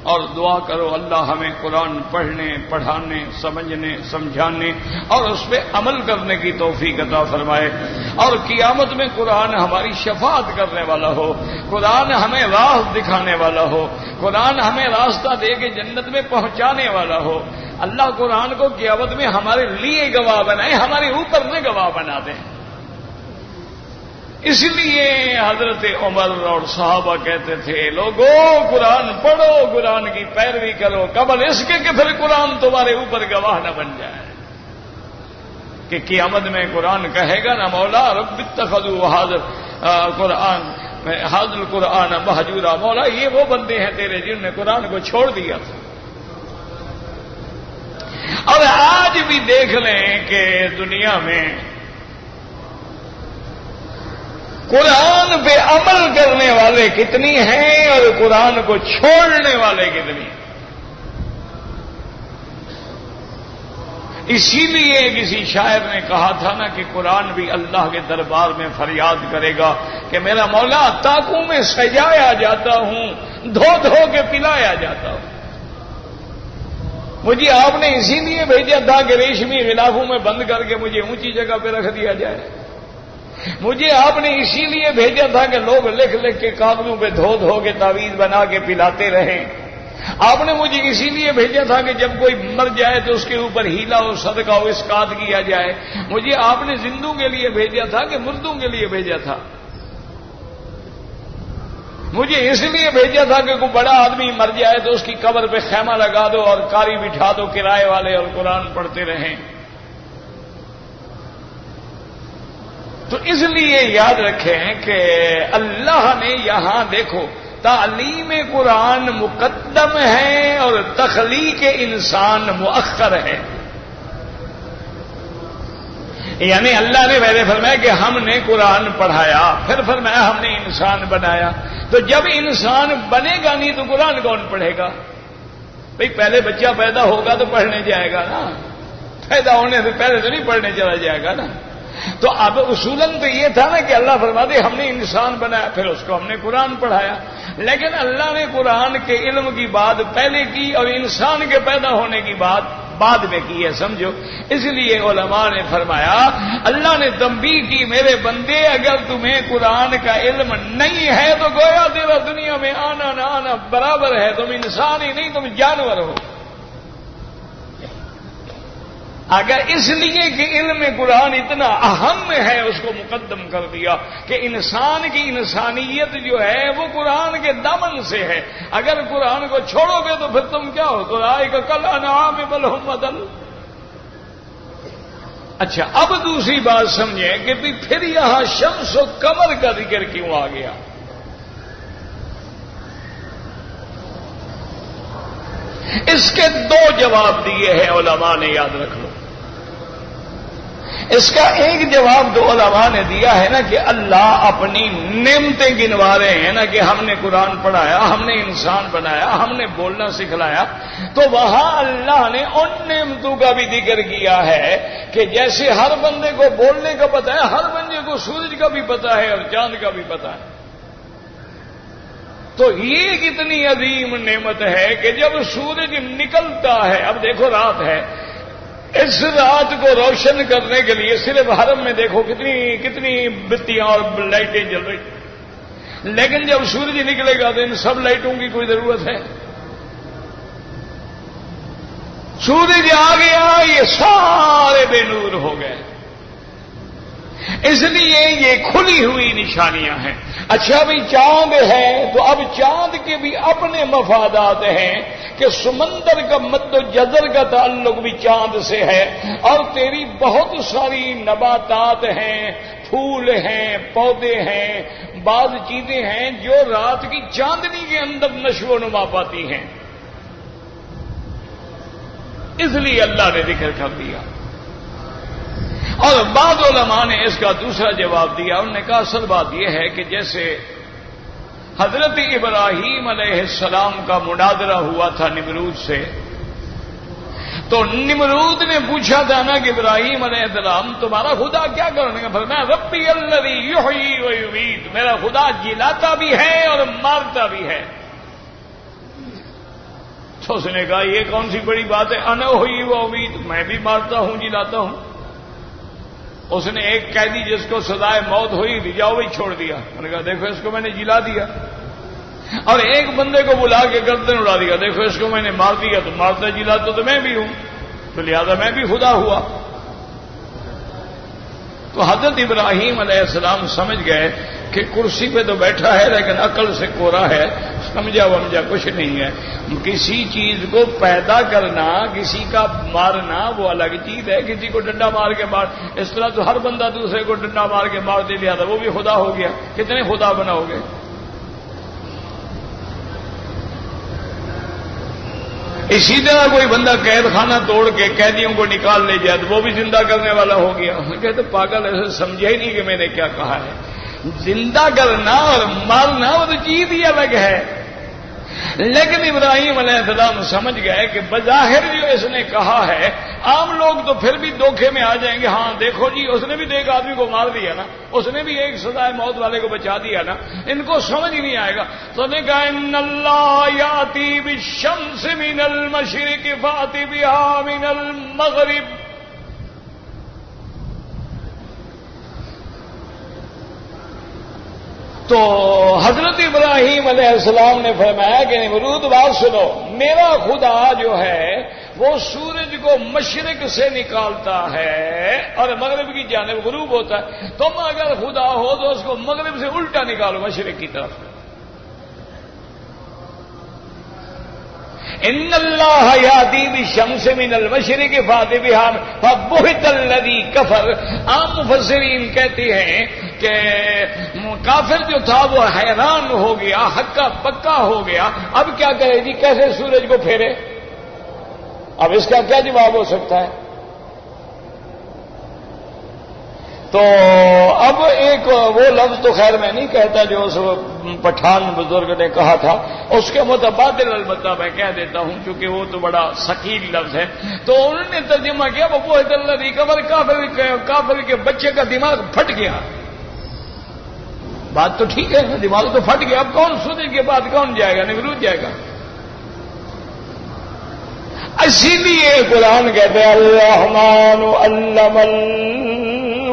اور دعا کرو اللہ ہمیں قرآن پڑھنے، پڑھانے، سمجھنے، سمجھانے اور اس پہ عمل کرنے کی توفیق عطا فرمائے، اور قیامت میں قرآن ہماری شفاعت کرنے والا ہو، قرآن ہمیں راہ دکھانے والا ہو، قرآن ہمیں راستہ دے کے جنت میں پہنچانے والا ہو۔ اللہ قرآن کو قیامت میں ہمارے لیے گواہ بنائے، ہمارے اوپر نہ گواہ بنا دیں۔ اس لیے حضرت عمر اور صحابہ کہتے تھے لوگوں قرآن پڑھو، قرآن کی پیروی کرو، قبل اس کے کہ پھر قرآن تمہارے اوپر گواہ نہ بن جائے کہ قیامت میں قرآن کہے گا نا مولا رب اتخذوا هذا القرآن مہجورا، مولا یہ وہ بندے ہیں تیرے جنہوں نے قرآن کو چھوڑ دیا تھا۔ اور آج بھی دیکھ لیں کہ دنیا میں قرآن پہ عمل کرنے والے کتنی ہیں اور قرآن کو چھوڑنے والے کتنی ہیں۔ اسی لیے کسی شاعر نے کہا تھا نا کہ قرآن بھی اللہ کے دربار میں فریاد کرے گا کہ میرا مولا طاقوں میں سجایا جاتا ہوں، دھو دھو کے پلایا جاتا ہوں۔ مجھے آپ نے اسی لیے بھیجا تھا کہ ریشمی غلافوں میں بند کر کے مجھے اونچی جگہ پہ رکھ دیا جائے۔ مجھے آپ نے اسی لیے بھیجا تھا کہ لوگ لکھ لکھ کے کاغذوں پہ دھو دھو کے تعویذ بنا کے پلاتے رہیں۔ آپ نے مجھے اسی لیے بھیجا تھا کہ جب کوئی مر جائے تو اس کے اوپر ہیلا و صدقہ و اسقاط کیا جائے۔ مجھے آپ نے زندوں کے لیے بھیجا تھا کہ مردوں کے لیے بھیجا تھا؟ مجھے اس لیے بھیجا تھا کہ کوئی بڑا آدمی مر جائے تو اس کی قبر پہ خیمہ لگا دو اور قاری بٹھا دو کرائے والے اور قرآن پڑھتے رہیں۔ تو اس لیے یاد رکھیں کہ اللہ نے یہاں دیکھو تعلیم قرآن مقدم ہے اور تخلیق انسان مؤخر ہے۔ یعنی اللہ نے پہلے فرمایا کہ ہم نے قرآن پڑھایا، پھر فرمایا ہم نے انسان بنایا۔ تو جب انسان بنے گا نہیں تو قرآن کون پڑھے گا؟ بھئی پہلے بچہ پیدا ہوگا تو پڑھنے جائے گا نا، پیدا ہونے سے پہلے تو نہیں پڑھنے چلا جائے گا نا۔ تو اب اصولاً تو یہ تھا نا کہ اللہ فرماتے ہم نے انسان بنایا، پھر اس کو ہم نے قرآن پڑھایا، لیکن اللہ نے قرآن کے علم کی بات پہلے کی اور انسان کے پیدا ہونے کی بات بعد میں کی ہے، سمجھو۔ اس لیے علماء نے فرمایا اللہ نے تنبیہ کی میرے بندے اگر تمہیں قرآن کا علم نہیں ہے تو گویا تیرا دنیا میں آنا نہ آنا برابر ہے، تم انسان ہی نہیں تم جانور ہو۔ اگر اس لیے کہ علم قرآن اتنا اہم ہے اس کو مقدم کر دیا کہ انسان کی انسانیت جو ہے وہ قرآن کے دامن سے ہے، اگر قرآن کو چھوڑو گے تو پھر تم کیا ہو؟ تو آئے گا کل انعام بل ہم اضل۔ اچھا اب دوسری بات سمجھیں کہ پھر یہاں شمس و قمر کا ذکر کیوں آ گیا؟ اس کے دو جواب دیے ہیں علماء نے، یاد رکھ لو۔ اس کا ایک جواب تو علماء نے دیا ہے نا کہ اللہ اپنی نعمتیں گنوا رہے ہیں نا کہ ہم نے قرآن پڑھایا، ہم نے انسان بنایا، ہم نے بولنا سکھلایا، تو وہاں اللہ نے ان نعمتوں کا بھی ذکر کیا ہے کہ جیسے ہر بندے کو بولنے کا پتہ ہے، ہر بندے کو سورج کا بھی پتہ ہے اور چاند کا بھی پتہ ہے۔ تو یہ کتنی عظیم نعمت ہے کہ جب سورج نکلتا ہے، اب دیکھو رات ہے، اس رات کو روشن کرنے کے لیے صرف حرم میں دیکھو کتنی بتیاں اور لائٹیں جل رہی، لیکن جب سورج نکلے گا تو ان سب لائٹوں کی کوئی ضرورت ہے؟ سورج آ گیا یہ سارے بے نور ہو گئے، اس لیے یہ کھلی ہوئی نشانیاں ہیں۔ اچھا بھی چاند ہے تو اب چاند کے بھی اپنے مفادات ہیں کہ سمندر کا مد و جزر کا تعلق بھی چاند سے ہے، اور تیری بہت ساری نباتات ہیں، پھول ہیں، پودے ہیں، بعض چیزیں ہیں جو رات کی چاندنی کے اندر نشو و نما پاتی ہیں، اس لیے اللہ نے ذکر کر دیا۔ اور بعض علماء نے اس کا دوسرا جواب دیا، انہوں نے کہا اصل بات یہ ہے کہ جیسے حضرت ابراہیم علیہ السلام کا مناظرہ ہوا تھا نمرود سے، تو نمرود نے پوچھا تھا نا کہ ابراہیم علیہ السلام تمہارا خدا کیا کرنے کا؟ فرمایا ربی الذی یحیی و یمیت، میرا خدا جلاتا بھی ہے اور مارتا بھی ہے۔ تو اس نے کہا یہ کون سی بڑی بات ہے، انا احیی و امیت، میں بھی مارتا ہوں جلاتا ہوں۔ اس نے ایک قیدی جس کو سزائے موت ہوئی تھی جاؤ وہی چھوڑ دیا، انہوں نے کہا دیکھو اس کو میں نے جلا دیا، اور ایک بندے کو بلا کے گردن اڑا دیا، دیکھو اس کو میں نے مار دیا، تو مارتا جلاتا تو میں بھی ہوں، تو لہذا میں بھی خدا ہوا۔ تو حضرت ابراہیم علیہ السلام سمجھ گئے کہ کرسی پہ تو بیٹھا ہے لیکن عقل سے کورا ہے، سمجھا ومجھا کچھ نہیں ہے۔ کسی چیز کو پیدا کرنا، کسی کا مارنا وہ الگ چیز ہے، کسی کو ڈنڈا مار کے مار، اس طرح تو ہر بندہ دوسرے کو ڈنڈا مار کے مار دے لیا تھا، وہ بھی خدا ہو گیا۔ کتنے خدا بناؤ گے؟ اسی طرح کوئی بندہ قید خانہ توڑ کے قیدیوں کو نکال لے جائے تو وہ بھی زندہ کرنے والا ہو گیا۔ کہتے پاگل ایسے سمجھے ہی نہیں کہ میں نے کیا کہا ہے۔ زندہ کرنا اور مارنا وہ تو چیز ہی الگ ہے۔ لیکن ابراہیم علیہ السلام سمجھ گئے کہ بظاہر جو اس نے کہا ہے، عام لوگ تو پھر بھی دھوکے میں آ جائیں گے، ہاں دیکھو جی اس نے بھی تو ایک آدمی کو مار دیا نا، اس نے بھی ایک سزائے موت والے کو بچا دیا نا، ان کو سمجھ ہی نہیں آئے گا۔ تو نے کہا ان اللہ یاتی بالشمس من المشرق فاتی بہا من المغرب۔ تو حضرت ابراہیم علیہ السلام نے فرمایا کہ نمرود بات سنو، میرا خدا جو ہے وہ سورج کو مشرق سے نکالتا ہے اور مغرب کی جانب غروب ہوتا ہے، تم اگر خدا ہو تو اس کو مغرب سے الٹا نکالو مشرق کی طرف۔ ان اللہ یاتی بالشمس من المشرق فاتی بہا فبہت الذی کفر۔ عام مفسرین کہتے ہیں کہ کافر جو تھا وہ حیران ہو گیا، ہکا پکا ہو گیا، اب کیا کرے جی، کیسے سورج کو پھیرے؟ اب اس کا کیا جواب ہو سکتا ہے؟ تو اب ایک وہ لفظ تو خیر میں نہیں کہتا جو اس پٹھان بزرگ نے کہا تھا، اس کے متبادل البتہ میں کہہ دیتا ہوں چونکہ وہ تو بڑا ثقیل لفظ ہے۔ تو انہوں نے ترجمہ کیا وہ بہت الذی کفر، کافر کے بچے کا دماغ پھٹ گیا۔ بات تو ٹھیک ہے، دماغ تو پھٹ گیا، اب کون سورج کے بعد کون جائے گا؟ نمرود جائے گا۔ اسی لیے قرآن کہتے ہیں الرحمن علم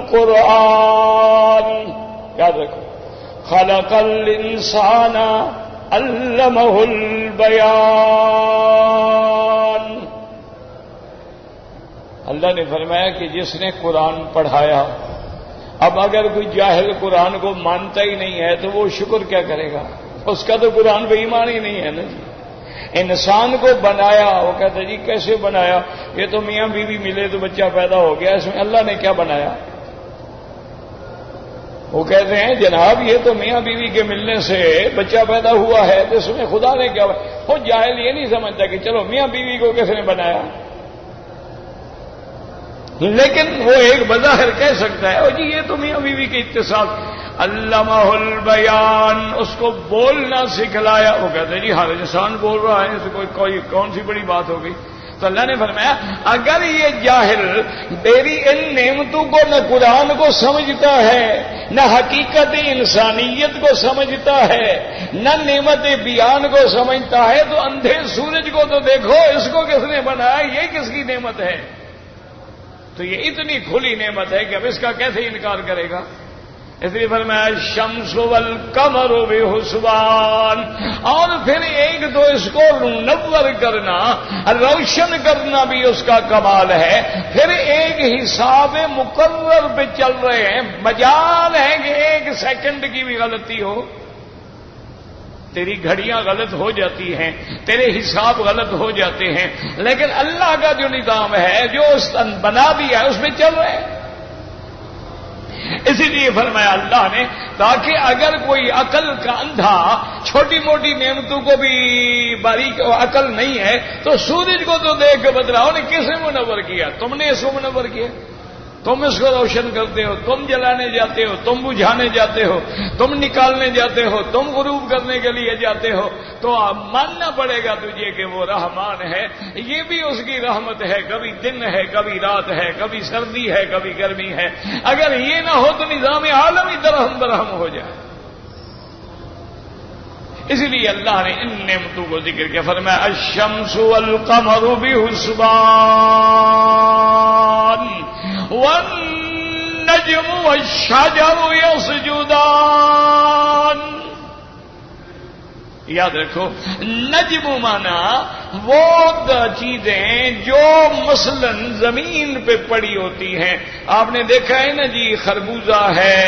القرآن، یاد رکھو، خلق الانسان علمہ البیان۔ اللہ نے فرمایا کہ جس نے قرآن پڑھایا، اب اگر کوئی جاہل قرآن کو مانتا ہی نہیں ہے تو وہ شکر کیا کرے گا؟ اس کا تو قرآن پہ ایمان ہی نہیں ہے نا جی۔ انسان کو بنایا، وہ کہتا ہے جی کیسے بنایا؟ یہ تو میاں بیوی ملے تو بچہ پیدا ہو گیا، اس میں اللہ نے کیا بنایا؟ وہ کہتے ہیں جناب یہ تو میاں بیوی کے ملنے سے بچہ پیدا ہوا ہے، تو اس میں خدا نے کیا؟ وہ جاہل یہ نہیں سمجھتا کہ چلو میاں بیوی کو کس نے بنایا، لیکن وہ ایک بظاہر کہہ سکتا ہے او جی یہ تو میاں بیوی کے اتصال۔ علمہ البیان، اس کو بولنا سکھلایا۔ وہ کہتے ہیں جی ہر انسان بول رہا ہے، اس کوئی کون سی بڑی بات ہو گئی؟ تو اللہ نے فرمایا اگر یہ جاہل میری ان نعمتوں کو نہ قرآن کو سمجھتا ہے، نہ حقیقت انسانیت کو سمجھتا ہے، نہ نعمت بیان کو سمجھتا ہے، تو اندھے سورج کو تو دیکھو، اس کو کس نے بنایا؟ یہ کس کی نعمت ہے؟ تو یہ اتنی کھلی نعمت ہے کہ اب اس کا کیسے انکار کرے گا؟ اس لیے فرمایا الشمس والقمر بحسبان، اور پھر ایک تو اس کو منور کرنا، روشن کرنا بھی اس کا کمال ہے، پھر ایک حساب مقرر پہ چل رہے ہیں، مجال ہے کہ ایک سیکنڈ کی بھی غلطی ہو، تیری گھڑیاں غلط ہو جاتی ہیں، تیرے حساب غلط ہو جاتے ہیں، لیکن اللہ کا جو نظام ہے، جو اس بنا دیا ہے، اس میں چل رہے ہیں۔ اسی لیے فرمایا اللہ نے تاکہ اگر کوئی عقل کا اندھا چھوٹی موٹی نعمتوں کو بھی باریک عقل نہیں ہے تو سورج کو تو دیکھ کے بتلاؤ نے کس نے منور کیا؟ تم نے اس کو منور کیا؟ تم اس کو روشن کرتے ہو، تم جلانے جاتے ہو، تم بجھانے جاتے ہو، تم نکالنے جاتے ہو، تم غروب کرنے کے لیے جاتے ہو، تو ماننا پڑے گا تجھے کہ وہ رحمان ہے، یہ بھی اس کی رحمت ہے، کبھی دن ہے، کبھی رات ہے، کبھی سردی ہے، کبھی گرمی ہے۔ اگر یہ نہ ہو تو نظام عالم ہی درہم برہم ہو جائے۔ اس لیے اللہ نے ان نعمتوں کو ذکر کیا، فرمایا الشمس والقمر بحسبان والنجم والشجر يسجدان۔ یاد رکھو، نجم مانا وہ چیزیں جو مثلا زمین پہ پڑی ہوتی ہیں۔ آپ نے دیکھا ہے نا جی، خربوزہ ہے،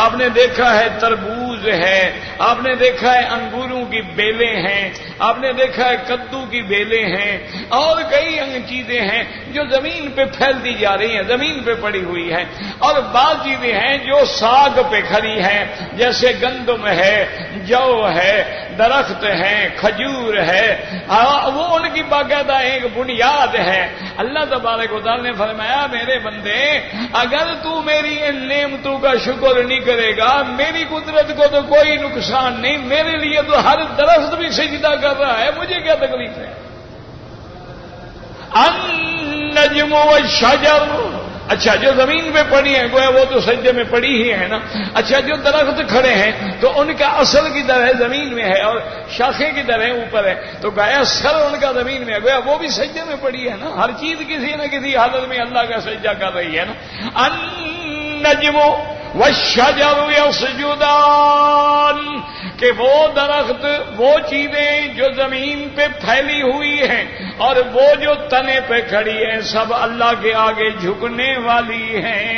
آپ نے دیکھا ہے تربوز ہے، آپ نے دیکھا ہے انگوروں کی بیلیں ہیں، آپ نے دیکھا ہے کدو کی بیلیں ہیں، اور کئی چیزیں ہیں جو زمین پہ پھیلتی جا رہی ہیں، زمین پہ پڑی ہوئی ہیں۔ اور بعض چیزیں ہیں جو ساگ پہ کھڑی ہیں، جیسے گندم ہے، جو ہے، درخت ہیں، کھجور ہے، وہ ان کی باقاعدہ ایک بنیاد ہے۔ اللہ تبارک و تعالی نے فرمایا میرے بندے، اگر تو میری ان نعمتوں کا شکر نہیں کرے گا، میری قدرت کو تو کوئی نقصان نہیں، میرے لیے تو ہر درخت بھی سجدہ کر رہا ہے، مجھے کیا تکلیف ہے؟ النجم والشجر، اچھا جو زمین پہ پڑی ہیں گویا وہ تو سجدے میں پڑی ہی ہے نا۔ اچھا جو درخت کھڑے ہیں تو ان کا اصل کی طرح زمین میں ہے اور شاخیں کی طرح اوپر ہے، تو گویا سر ان کا زمین میں ہے، گویا وہ بھی سجدے میں پڑی ہے نا۔ ہر چیز کسی نہ کسی حالت میں اللہ کا سجدہ کر رہی ہے نا۔ النجم والشجر یسجدان، کہ وہ درخت، وہ چیزیں جو زمین پہ پھیلی ہوئی ہیں اور وہ جو تنے پہ کھڑی ہیں، سب اللہ کے آگے جھکنے والی ہیں،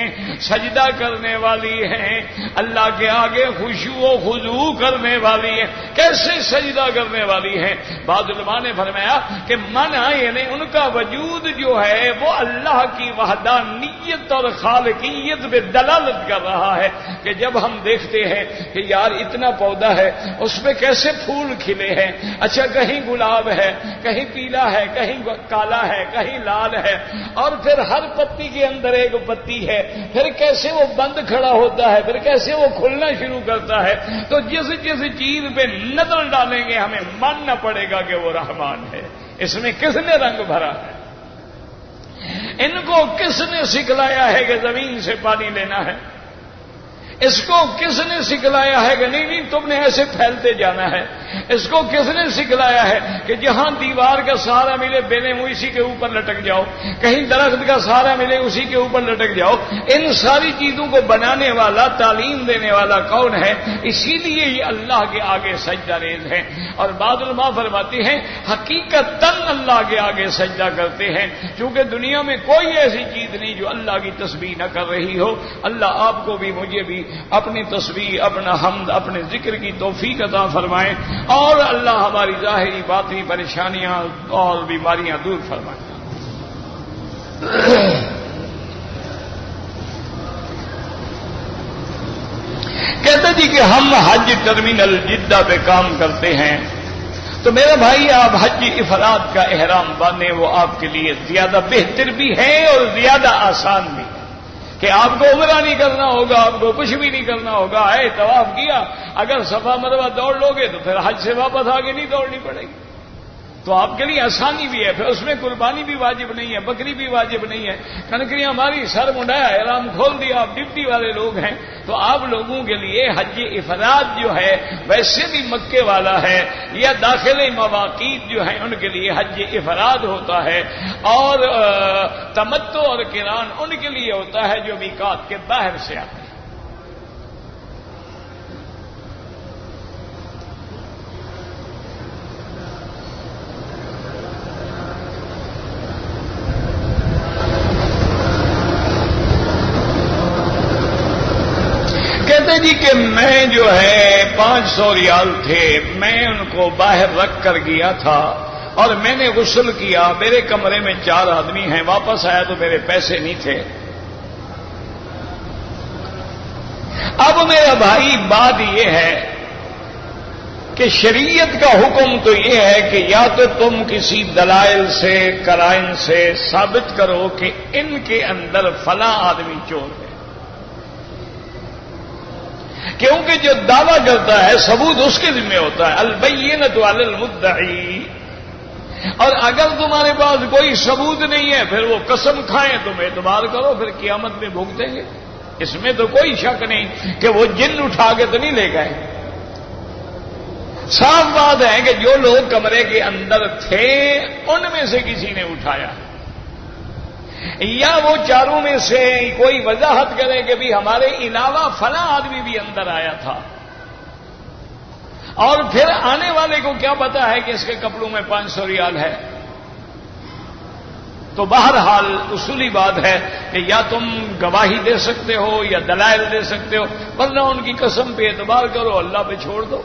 سجدہ کرنے والی ہیں، اللہ کے آگے خشوع و خضوع کرنے والی ہیں۔ کیسے سجدہ کرنے والی ہیں؟ بعض علماء نے فرمایا کہ منع یعنی ان کا وجود جو ہے وہ اللہ کی وحدانیت اور خالقیت پہ دلالت کر رہا ہے، کہ جب ہم دیکھتے ہیں کہ یار اتنا پودا ہے، اس پہ کیسے پھول کھلے ہیں، اچھا کہیں گلاب ہے، کہیں پیلا ہے، کہیں کالا ہے، کہیں لال ہے، اور پھر ہر پتی کے اندر ایک پتی ہے، پھر کیسے وہ بند کھڑا ہوتا ہے، پھر کیسے وہ کھلنا شروع کرتا ہے۔ تو جس چیز پہ نظر ڈالیں گے ہمیں ماننا پڑے گا کہ وہ رحمان ہے۔ اس میں کس نے رنگ بھرا ہے؟ ان کو کس نے سکھلایا ہے کہ زمین سے پانی لینا ہے؟ اس کو کس نے سکھلایا ہے کہ نہیں تم نے ایسے پھیلتے جانا ہے؟ اس کو کس نے سکھلایا ہے کہ جہاں دیوار کا سہارا ملے بیلیں وہ اسی کے اوپر لٹک جاؤ، کہیں درخت کا سہارا ملے اسی کے اوپر لٹک جاؤ؟ ان ساری چیزوں کو بنانے والا، تعلیم دینے والا کون ہے؟ اسی لیے یہ اللہ کے آگے سجدہ ریز ہے۔ اور بعض علماء فرماتے ہیں حقیقتاً اللہ کے آگے سجدہ کرتے ہیں، کیونکہ دنیا میں کوئی ایسی چیز نہیں جو اللہ کی تسبیح نہ کر رہی ہو۔ اللہ آپ کو بھی مجھے بھی اپنی تسبیح، اپنا حمد، اپنے ذکر کی توفیق عطا فرمائے، اور اللہ ہماری ظاہری باطنی پریشانیاں اور بیماریاں دور فرمائے۔ کہتے جی کہ ہم حج ٹرمینل جدہ پہ کام کرتے ہیں، تو میرا بھائی آپ حج افراد کا احرام باندھیں، وہ آپ کے لیے زیادہ بہتر بھی ہے اور زیادہ آسان بھی ہے، کہ آپ کو عمرہ نہیں کرنا ہوگا، آپ کو کچھ بھی نہیں کرنا ہوگا۔ طواف کیا، اگر صفا مروہ دوڑ لو گے تو پھر حج سے واپس آگے نہیں دوڑنی پڑے گی، تو آپ کے لیے آسانی بھی ہے۔ پھر اس میں قربانی بھی واجب نہیں ہے، بکری بھی واجب نہیں ہے، کنکریاں ہماری سر منڈایا، احرام کھول دیا، آپ ڈپٹی والے لوگ ہیں، تو آپ لوگوں کے لیے حج افراد جو ہے ویسے بھی مکے والا ہے، یا داخلی مواقیت جو ہیں ان کے لیے حج افراد ہوتا ہے، اور تمتع اور قران ان کے لیے ہوتا ہے جو میقات کے باہر سے آتے ہیں۔ کہتے جی کہ میں جو ہے 500 ریال تھے، میں ان کو باہر رکھ کر گیا تھا اور میں نے غسل کیا، میرے کمرے میں 4 آدمی ہیں، واپس آیا تو میرے پیسے نہیں تھے۔ اب میرا بھائی بات یہ ہے کہ شریعت کا حکم تو یہ ہے کہ یا تو تم کسی دلائل سے قرائن سے ثابت کرو کہ ان کے اندر فلاں آدمی چور ہے، کیونکہ جو دعویٰ کرتا ہے ثبوت اس کے ذمہ ہوتا ہے، البینۃ علی المدعی۔ اور اگر تمہارے پاس کوئی ثبوت نہیں ہے پھر وہ قسم کھائیں تم اعتبار کرو، پھر قیامت میں بھگتیں گے۔ اس میں تو کوئی شک نہیں کہ وہ جن اٹھا کے تو نہیں لے گئے۔ صاف بات ہے کہ جو لوگ کمرے کے اندر تھے ان میں سے کسی نے اٹھایا، یا وہ چاروں میں سے کوئی وضاحت کرے کہ بھی ہمارے علاوہ فلاں آدمی بھی اندر آیا تھا، اور پھر آنے والے کو کیا پتا ہے کہ اس کے کپڑوں میں 500 ریال ہے۔ تو بہرحال اصولی بات ہے کہ یا تم گواہی دے سکتے ہو یا دلائل دے سکتے ہو، ورنہ ان کی قسم پہ اعتبار کرو، اللہ پہ چھوڑ دو۔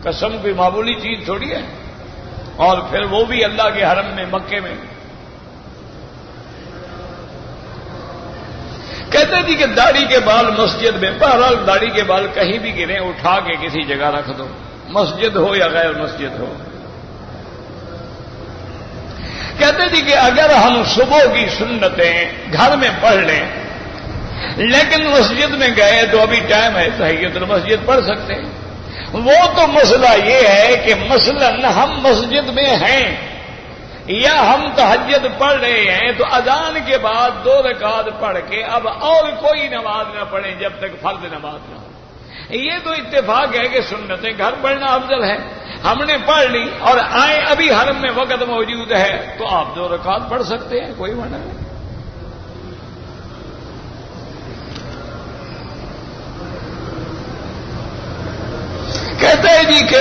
قسم کوئی معمولی چیز تھوڑی ہے، اور پھر وہ بھی اللہ کے حرم میں، مکے میں۔ کہتے تھی کہ داڑھی کے بال مسجد میں، بہرحال داڑھی کے بال کہیں بھی گریں اٹھا کے کسی جگہ رکھ دو، مسجد ہو یا غیر مسجد ہو۔ کہتے تھی کہ اگر ہم صبح کی سنتیں گھر میں پڑھ لیں لیکن مسجد میں گئے تو ابھی ٹائم ہے، تحیۃ المسجد پڑھ سکتے ہیں۔ وہ تو مسئلہ یہ ہے کہ مثلاً ہم مسجد میں ہیں یا ہم تہجد پڑھ رہے ہیں تو اذان کے بعد 2 رکعت پڑھ کے اب اور کوئی نماز نہ پڑھیں جب تک فرض نماز نہ ہو۔ یہ تو اتفاق ہے کہ سنتیں گھر پڑھنا افضل ہے، ہم نے پڑھ لی اور آئے ابھی حرم میں وقت موجود ہے تو آپ 2 رکعت پڑھ سکتے ہیں، کوئی منع نہیں۔ کہتے ہیں جی کہ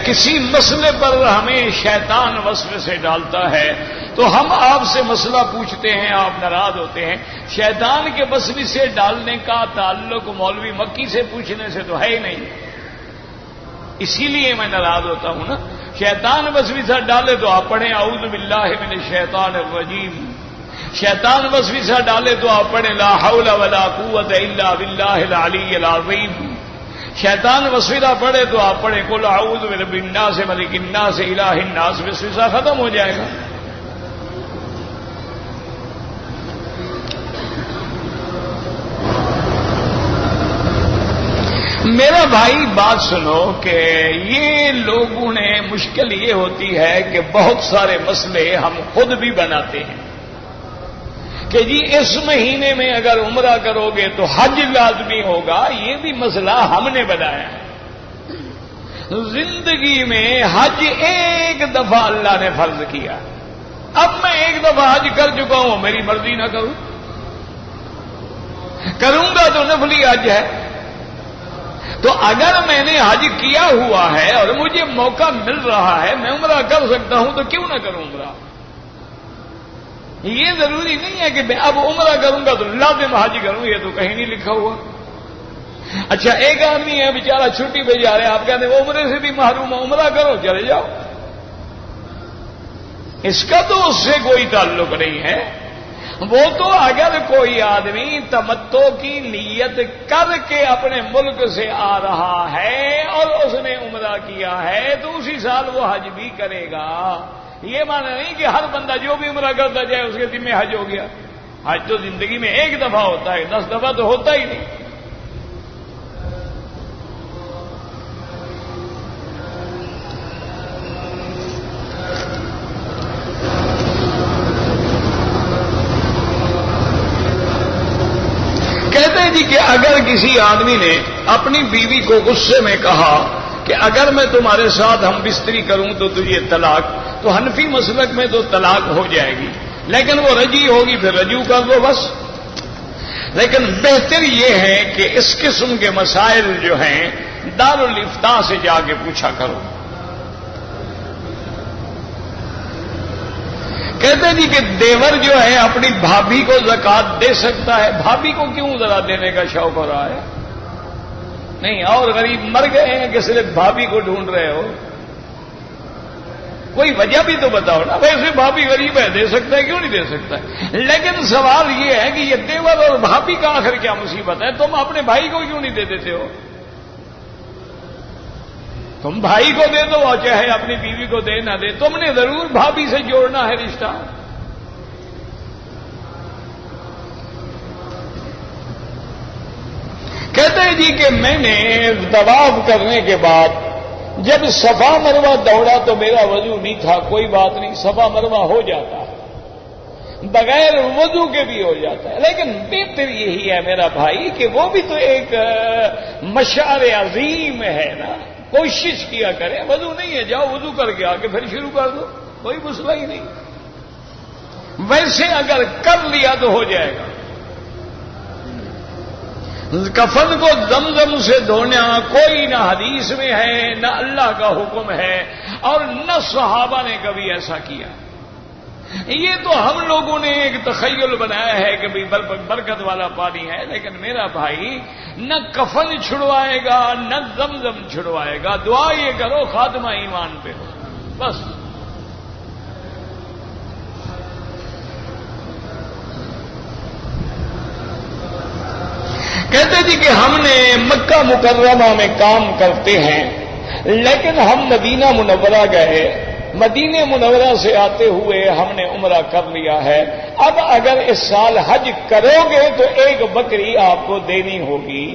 کسی مسئلے پر ہمیں شیطان وسوسے ڈالتا ہے تو ہم آپ سے مسئلہ پوچھتے ہیں، آپ ناراض ہوتے ہیں۔ شیطان کے وسوسے ڈالنے کا تعلق مولوی مکی سے پوچھنے سے تو ہے ہی نہیں، اسی لیے میں ناراض ہوتا ہوں نا۔ شیطان وسوسہ ڈالے تو آپ پڑھیں اعوذ باللہ من الشیطان الرجیم، شیطان وسوسہ ڈالے تو آپ پڑھیں لا حول ولا قوت الا باللہ العلی العظیم، شیطان وسوسہ پڑھے تو آپ پڑھیں قل اعوذ برب الناس ملک الناس الہ الناس، وسوسہ ختم ہو جائے گا۔ میرا بھائی بات سنو کہ یہ لوگوں نے مشکل یہ ہوتی ہے کہ بہت سارے مسئلے ہم خود بھی بناتے ہیں کہ جی اس مہینے میں اگر عمرہ کرو گے تو حج لازمی ہوگا، یہ بھی مسئلہ ہم نے بنایا ہے۔ زندگی میں حج ایک دفعہ اللہ نے فرض کیا، اب میں ایک دفعہ حج کر چکا ہوں، میری مرضی نہ کروں گا تو نفلی حج ہے۔ تو اگر میں نے حج کیا ہوا ہے اور مجھے موقع مل رہا ہے میں عمرہ کر سکتا ہوں تو کیوں نہ کروں عمرہ؟ یہ ضروری نہیں ہے کہ میں اب عمرہ کروں گا تو لازم حج کروں، یہ تو کہیں نہیں لکھا ہوا۔ اچھا ایک آدمی ہے بیچارہ چھٹی پہ جا رہے ہیں، آپ کہتے ہیں وہ عمرے سے بھی محروم ہے، عمرہ کرو، چلے جاؤ، اس کا تو اس سے کوئی تعلق نہیں ہے۔ وہ تو اگر کوئی آدمی تمتع کی نیت کر کے اپنے ملک سے آ رہا ہے اور اس نے عمرہ کیا ہے تو اسی سال وہ حج بھی کرے گا۔ یہ معنی نہیں کہ ہر بندہ جو بھی عمرہ کرتا جائے اس کے ذمہ حج ہو گیا۔ حج تو زندگی میں ایک دفعہ ہوتا ہے، 10 دفعہ تو ہوتا ہی نہیں۔ کہتے ہیں جی کہ اگر کسی آدمی نے اپنی بیوی کو غصے میں کہا کہ اگر میں تمہارے ساتھ ہم بستری کروں تو تجھے طلاق، تو حنفی مسلک میں تو طلاق ہو جائے گی، لیکن وہ رجی ہوگی پھر رجوع کر دو بس۔ لیکن بہتر یہ ہے کہ اس قسم کے مسائل جو ہیں دارالافتاء سے جا کے پوچھا کرو۔ کہتے ہیں جی کہ دیور جو ہے اپنی بھابھی کو زکوٰۃ دے سکتا ہے، بھابھی کو کیوں ذرا دینے کا شوق ہو رہا ہے؟ نہیں، اور غریب مر گئے ہیں کہ صرف بھابھی کو ڈھونڈ رہے ہو؟ کوئی وجہ بھی تو بتاؤ نا، ویسے بھابھی غریب ہے دے سکتا ہے، کیوں نہیں دے سکتا ہے؟ لیکن سوال یہ ہے کہ یہ دیور اور بھابھی کا آخر کیا مصیبت ہے؟ تم اپنے بھائی کو کیوں نہیں دے دیتے ہو؟ تم بھائی کو دے دو اور چاہے اپنی بیوی کو دے نہ دے، تم نے ضرور بھابھی سے جوڑنا ہے رشتہ۔ کہتے ہیں جی کہ میں نے طواف کرنے کے بعد جب صفا مروہ دوڑا تو میرا وضو نہیں تھا، کوئی بات نہیں، صفا مروہ ہو جاتا ہے، بغیر وضو کے بھی ہو جاتا ہے، لیکن بہتر یہی ہے میرا بھائی کہ وہ بھی تو ایک مشعر عظیم ہے نا، کوشش کیا کرے، وضو نہیں ہے جاؤ وضو کر کے آگے پھر شروع کر دو، کوئی مسئلہ ہی نہیں، ویسے اگر کر لیا تو ہو جائے گا۔ کفن کو زمزم سے دھونا کوئی نہ حدیث میں ہے نہ اللہ کا حکم ہے اور نہ صحابہ نے کبھی ایسا کیا، یہ تو ہم لوگوں نے ایک تخیل بنایا ہے کہ بھئی برکت والا پانی ہے، لیکن میرا بھائی نہ کفن چھڑوائے گا نہ زمزم چھڑوائے گا، دعا یہ کرو خاتمہ ایمان پہ ہو بس۔ کہتے جی کہ ہم نے مکہ مکرمہ میں کام کرتے ہیں، لیکن ہم مدینہ منورہ گئے، مدینہ منورہ سے آتے ہوئے ہم نے عمرہ کر لیا ہے، اب اگر اس سال حج کرو گے تو ایک بکری آپ کو دینی ہوگی۔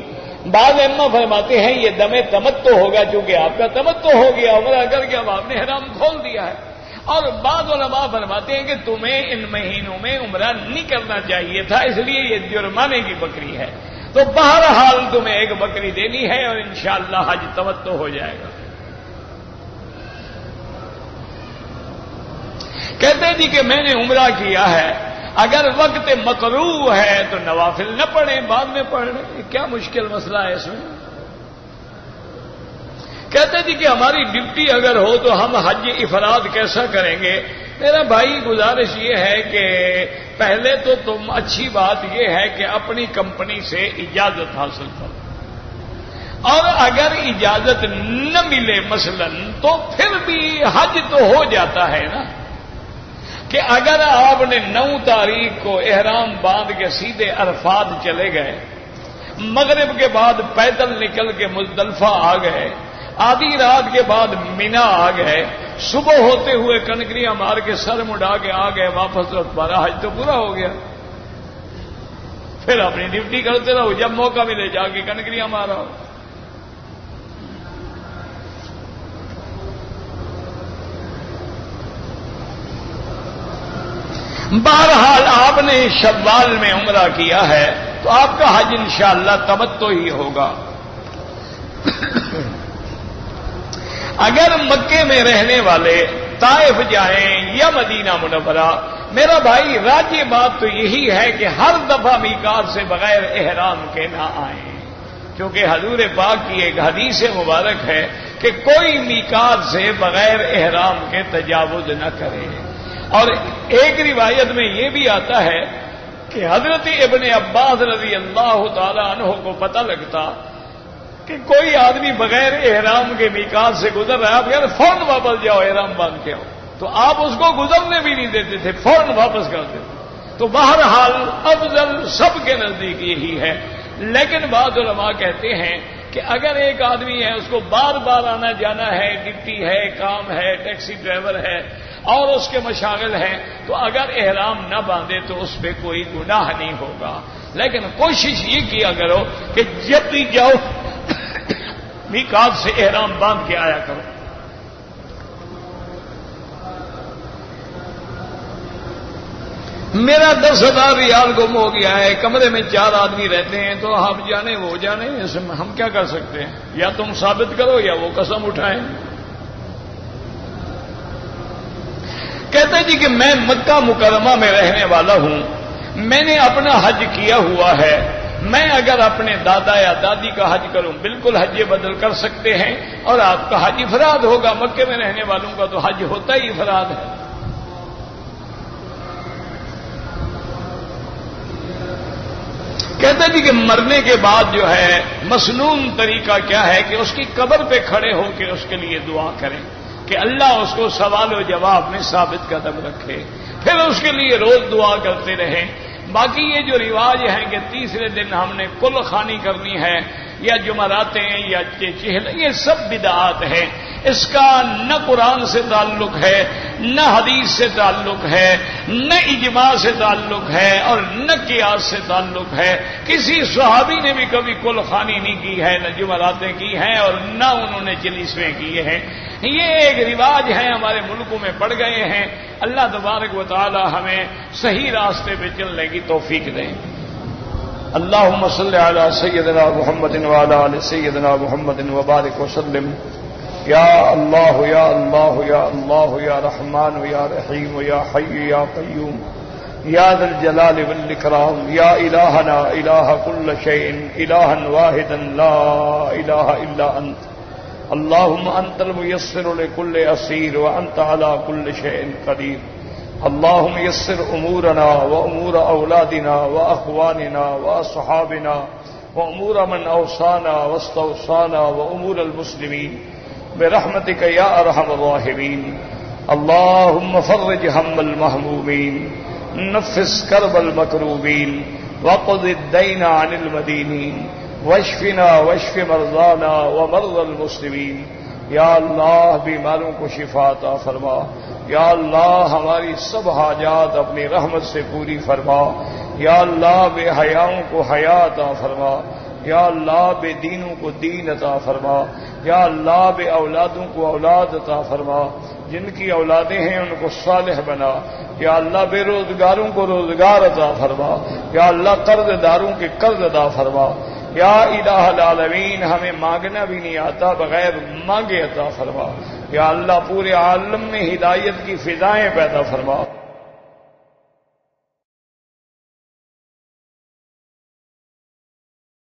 بعض علماء فرماتے ہیں یہ دم تمتع ہوگا، چونکہ آپ کا تمتع ہو گیا، عمرہ کر کے اب آپ نے احرام کھول دیا ہے، اور بعض علماء فرماتے ہیں کہ تمہیں ان مہینوں میں عمرہ نہیں کرنا چاہیے تھا، اس لیے یہ جرمانے کی بکری ہے، تو بہرحال تمہیں ایک بکری دینی ہے اور انشاءاللہ حج تمتع ہو جائے گا۔ کہتے جی کہ میں نے عمرہ کیا ہے، اگر وقت مکروہ ہے تو نوافل نہ پڑھیں، بعد میں پڑھ لیں، کیا مشکل مسئلہ ہے اس میں؟ کہتے جی کہ ہماری ڈیوٹی اگر ہو تو ہم حج افراد کیسا کریں گے؟ میرا بھائی گزارش یہ ہے کہ پہلے تو تم اچھی بات یہ ہے کہ اپنی کمپنی سے اجازت حاصل کرو، اور اگر اجازت نہ ملے مثلا تو پھر بھی حج تو ہو جاتا ہے نا، کہ اگر آپ نے 9 تاریخ کو احرام باندھ کے سیدھے عرفات چلے گئے، مغرب کے بعد پیدل نکل کے مزدلفہ آ گئے، آدھی رات کے بعد مینا آ گئے، صبح ہوتے ہوئے کنکریاں مار کے سر مڈا کے آ گئے واپس، تو تمہارا حج تو پورا ہو گیا، پھر اپنی ڈیوٹی کرتے رہو، جب موقع ملے جا کے کنکریاں مارا۔ بہرحال آپ نے شوال میں عمرہ کیا ہے تو آپ کا حج انشاءاللہ تمتع ہی ہوگا۔ اگر مکے میں رہنے والے طائف جائیں یا مدینہ منورہ، میرا بھائی راجی بات تو یہی ہے کہ ہر دفعہ میقات سے بغیر احرام کے نہ آئیں، کیونکہ حضور پاک کی ایک حدیث مبارک ہے کہ کوئی میقات سے بغیر احرام کے تجاوز نہ کرے، اور ایک روایت میں یہ بھی آتا ہے کہ حضرت ابن عباس رضی اللہ تعالی عنہ کو پتہ لگتا کہ کوئی آدمی بغیر احرام کے میقات سے گزر رہا ہے، آپ کہتے فوراً واپس جاؤ احرام باندھ کے آؤ، تو آپ اس کو گزرنے بھی نہیں دیتے تھے، فوراً واپس کر دیتے۔ تو بہرحال افضل سب کے نزدیک یہی ہے، لیکن بعض علماء کہتے ہیں کہ اگر ایک آدمی ہے، اس کو بار بار آنا جانا ہے، ڈپٹی ہے، کام ہے، ٹیکسی ڈرائیور ہے اور اس کے مشاغل ہیں، تو اگر احرام نہ باندھے تو اس پہ کوئی گناہ نہیں ہوگا، لیکن کوشش یہ کیا کرو کہ جب بھی جاؤ میقات سے احرام باندھ کے آیا کرو۔ میرا 10,000 ریال گم ہو گیا ہے، کمرے میں 4 آدمی رہتے ہیں، تو آپ جانے وہ جانے، اس میں ہم کیا کر سکتے ہیں؟ یا تم ثابت کرو یا وہ قسم اٹھائیں۔ کہتے جی کہ میں مکہ مکرمہ میں رہنے والا ہوں، میں نے اپنا حج کیا ہوا ہے، میں اگر اپنے دادا یا دادی کا حج کروں بالکل حج بدل کر سکتے ہیں، اور آپ کا حج افراد ہوگا، مکے میں رہنے والوں کا تو حج ہوتا ہی افراد ہے۔ کہتے جی کہ مرنے کے بعد جو ہے مسنون طریقہ کیا ہے کہ اس کی قبر پہ کھڑے ہو کے اس کے لیے دعا کریں کہ اللہ اس کو سوال و جواب میں ثابت قدم رکھے، پھر اس کے لیے روز دعا کرتے رہیں۔ باقی یہ جو رواج ہیں کہ تیسرے دن ہم نے کل خوانی کرنی ہے، یا جمعراتیں یا چہل، یہ سب بدعات ہیں۔ اس کا نہ قرآن سے تعلق ہے، نہ حدیث سے تعلق ہے، نہ اجماع سے تعلق ہے، اور نہ قیاس سے تعلق ہے۔ کسی صحابی نے بھی کبھی کل خوانی نہیں کی ہے، نہ جمعراتیں کی ہیں، اور نہ انہوں نے جلیسیں کیے ہیں۔ یہ ایک رواج ہے، ہمارے ملکوں میں پڑ گئے ہیں۔ اللہ تبارک و تعالی ہمیں صحیح راستے پہ چلنے کی توفیق دیں۔ اللہم صلی علی سیدنا محمد وعلی آل سیدنا محمد وبارک وسلم۔ یا اللہ یا اللہ یا اللہ یا رحمان یا رحیم یا حی یا قیوم یا ذا الجلال والاکرام یا الہنا الہ کل شیء الہا واحدا لا الہ الا انت۔ اللہم انت المیسر لکل اسیر وانت علی کل شیء قدیر۔ اللہم یسر امورنا وامور اولادنا واخواننا واصحابنا وامور من اوصانا واستوصانا وامور المسلمین برحمتک یا ارحم الراحمین۔ اللہم فرج ہم المہمومین، نفس کرب المکروبین، وقض الدین عن المدینین، واشفنا واشف مرضانا ومرضى المسلمین۔ یا اللہ بیماروں کو شفا عطا فرما۔ یا اللہ ہماری سب حاجات اپنی رحمت سے پوری فرما۔ یا اللہ بے حیاؤں کو حیا عطا فرما۔ یا اللہ بے دینوں کو دین عطا فرما۔ یا اللہ بے اولادوں کو اولاد عطا فرما، جن کی اولادیں ہیں ان کو صالح بنا۔ یا اللہ بے روزگاروں کو روزگار عطا فرما۔ یا اللہ قرض داروں کے قرض عطا فرما۔ یا الہ العالمین ہمیں مانگنا بھی نہیں آتا، بغیر مانگے عطا فرما۔ یا اللہ پورے عالم میں ہدایت کی فضائیں پیدا فرما۔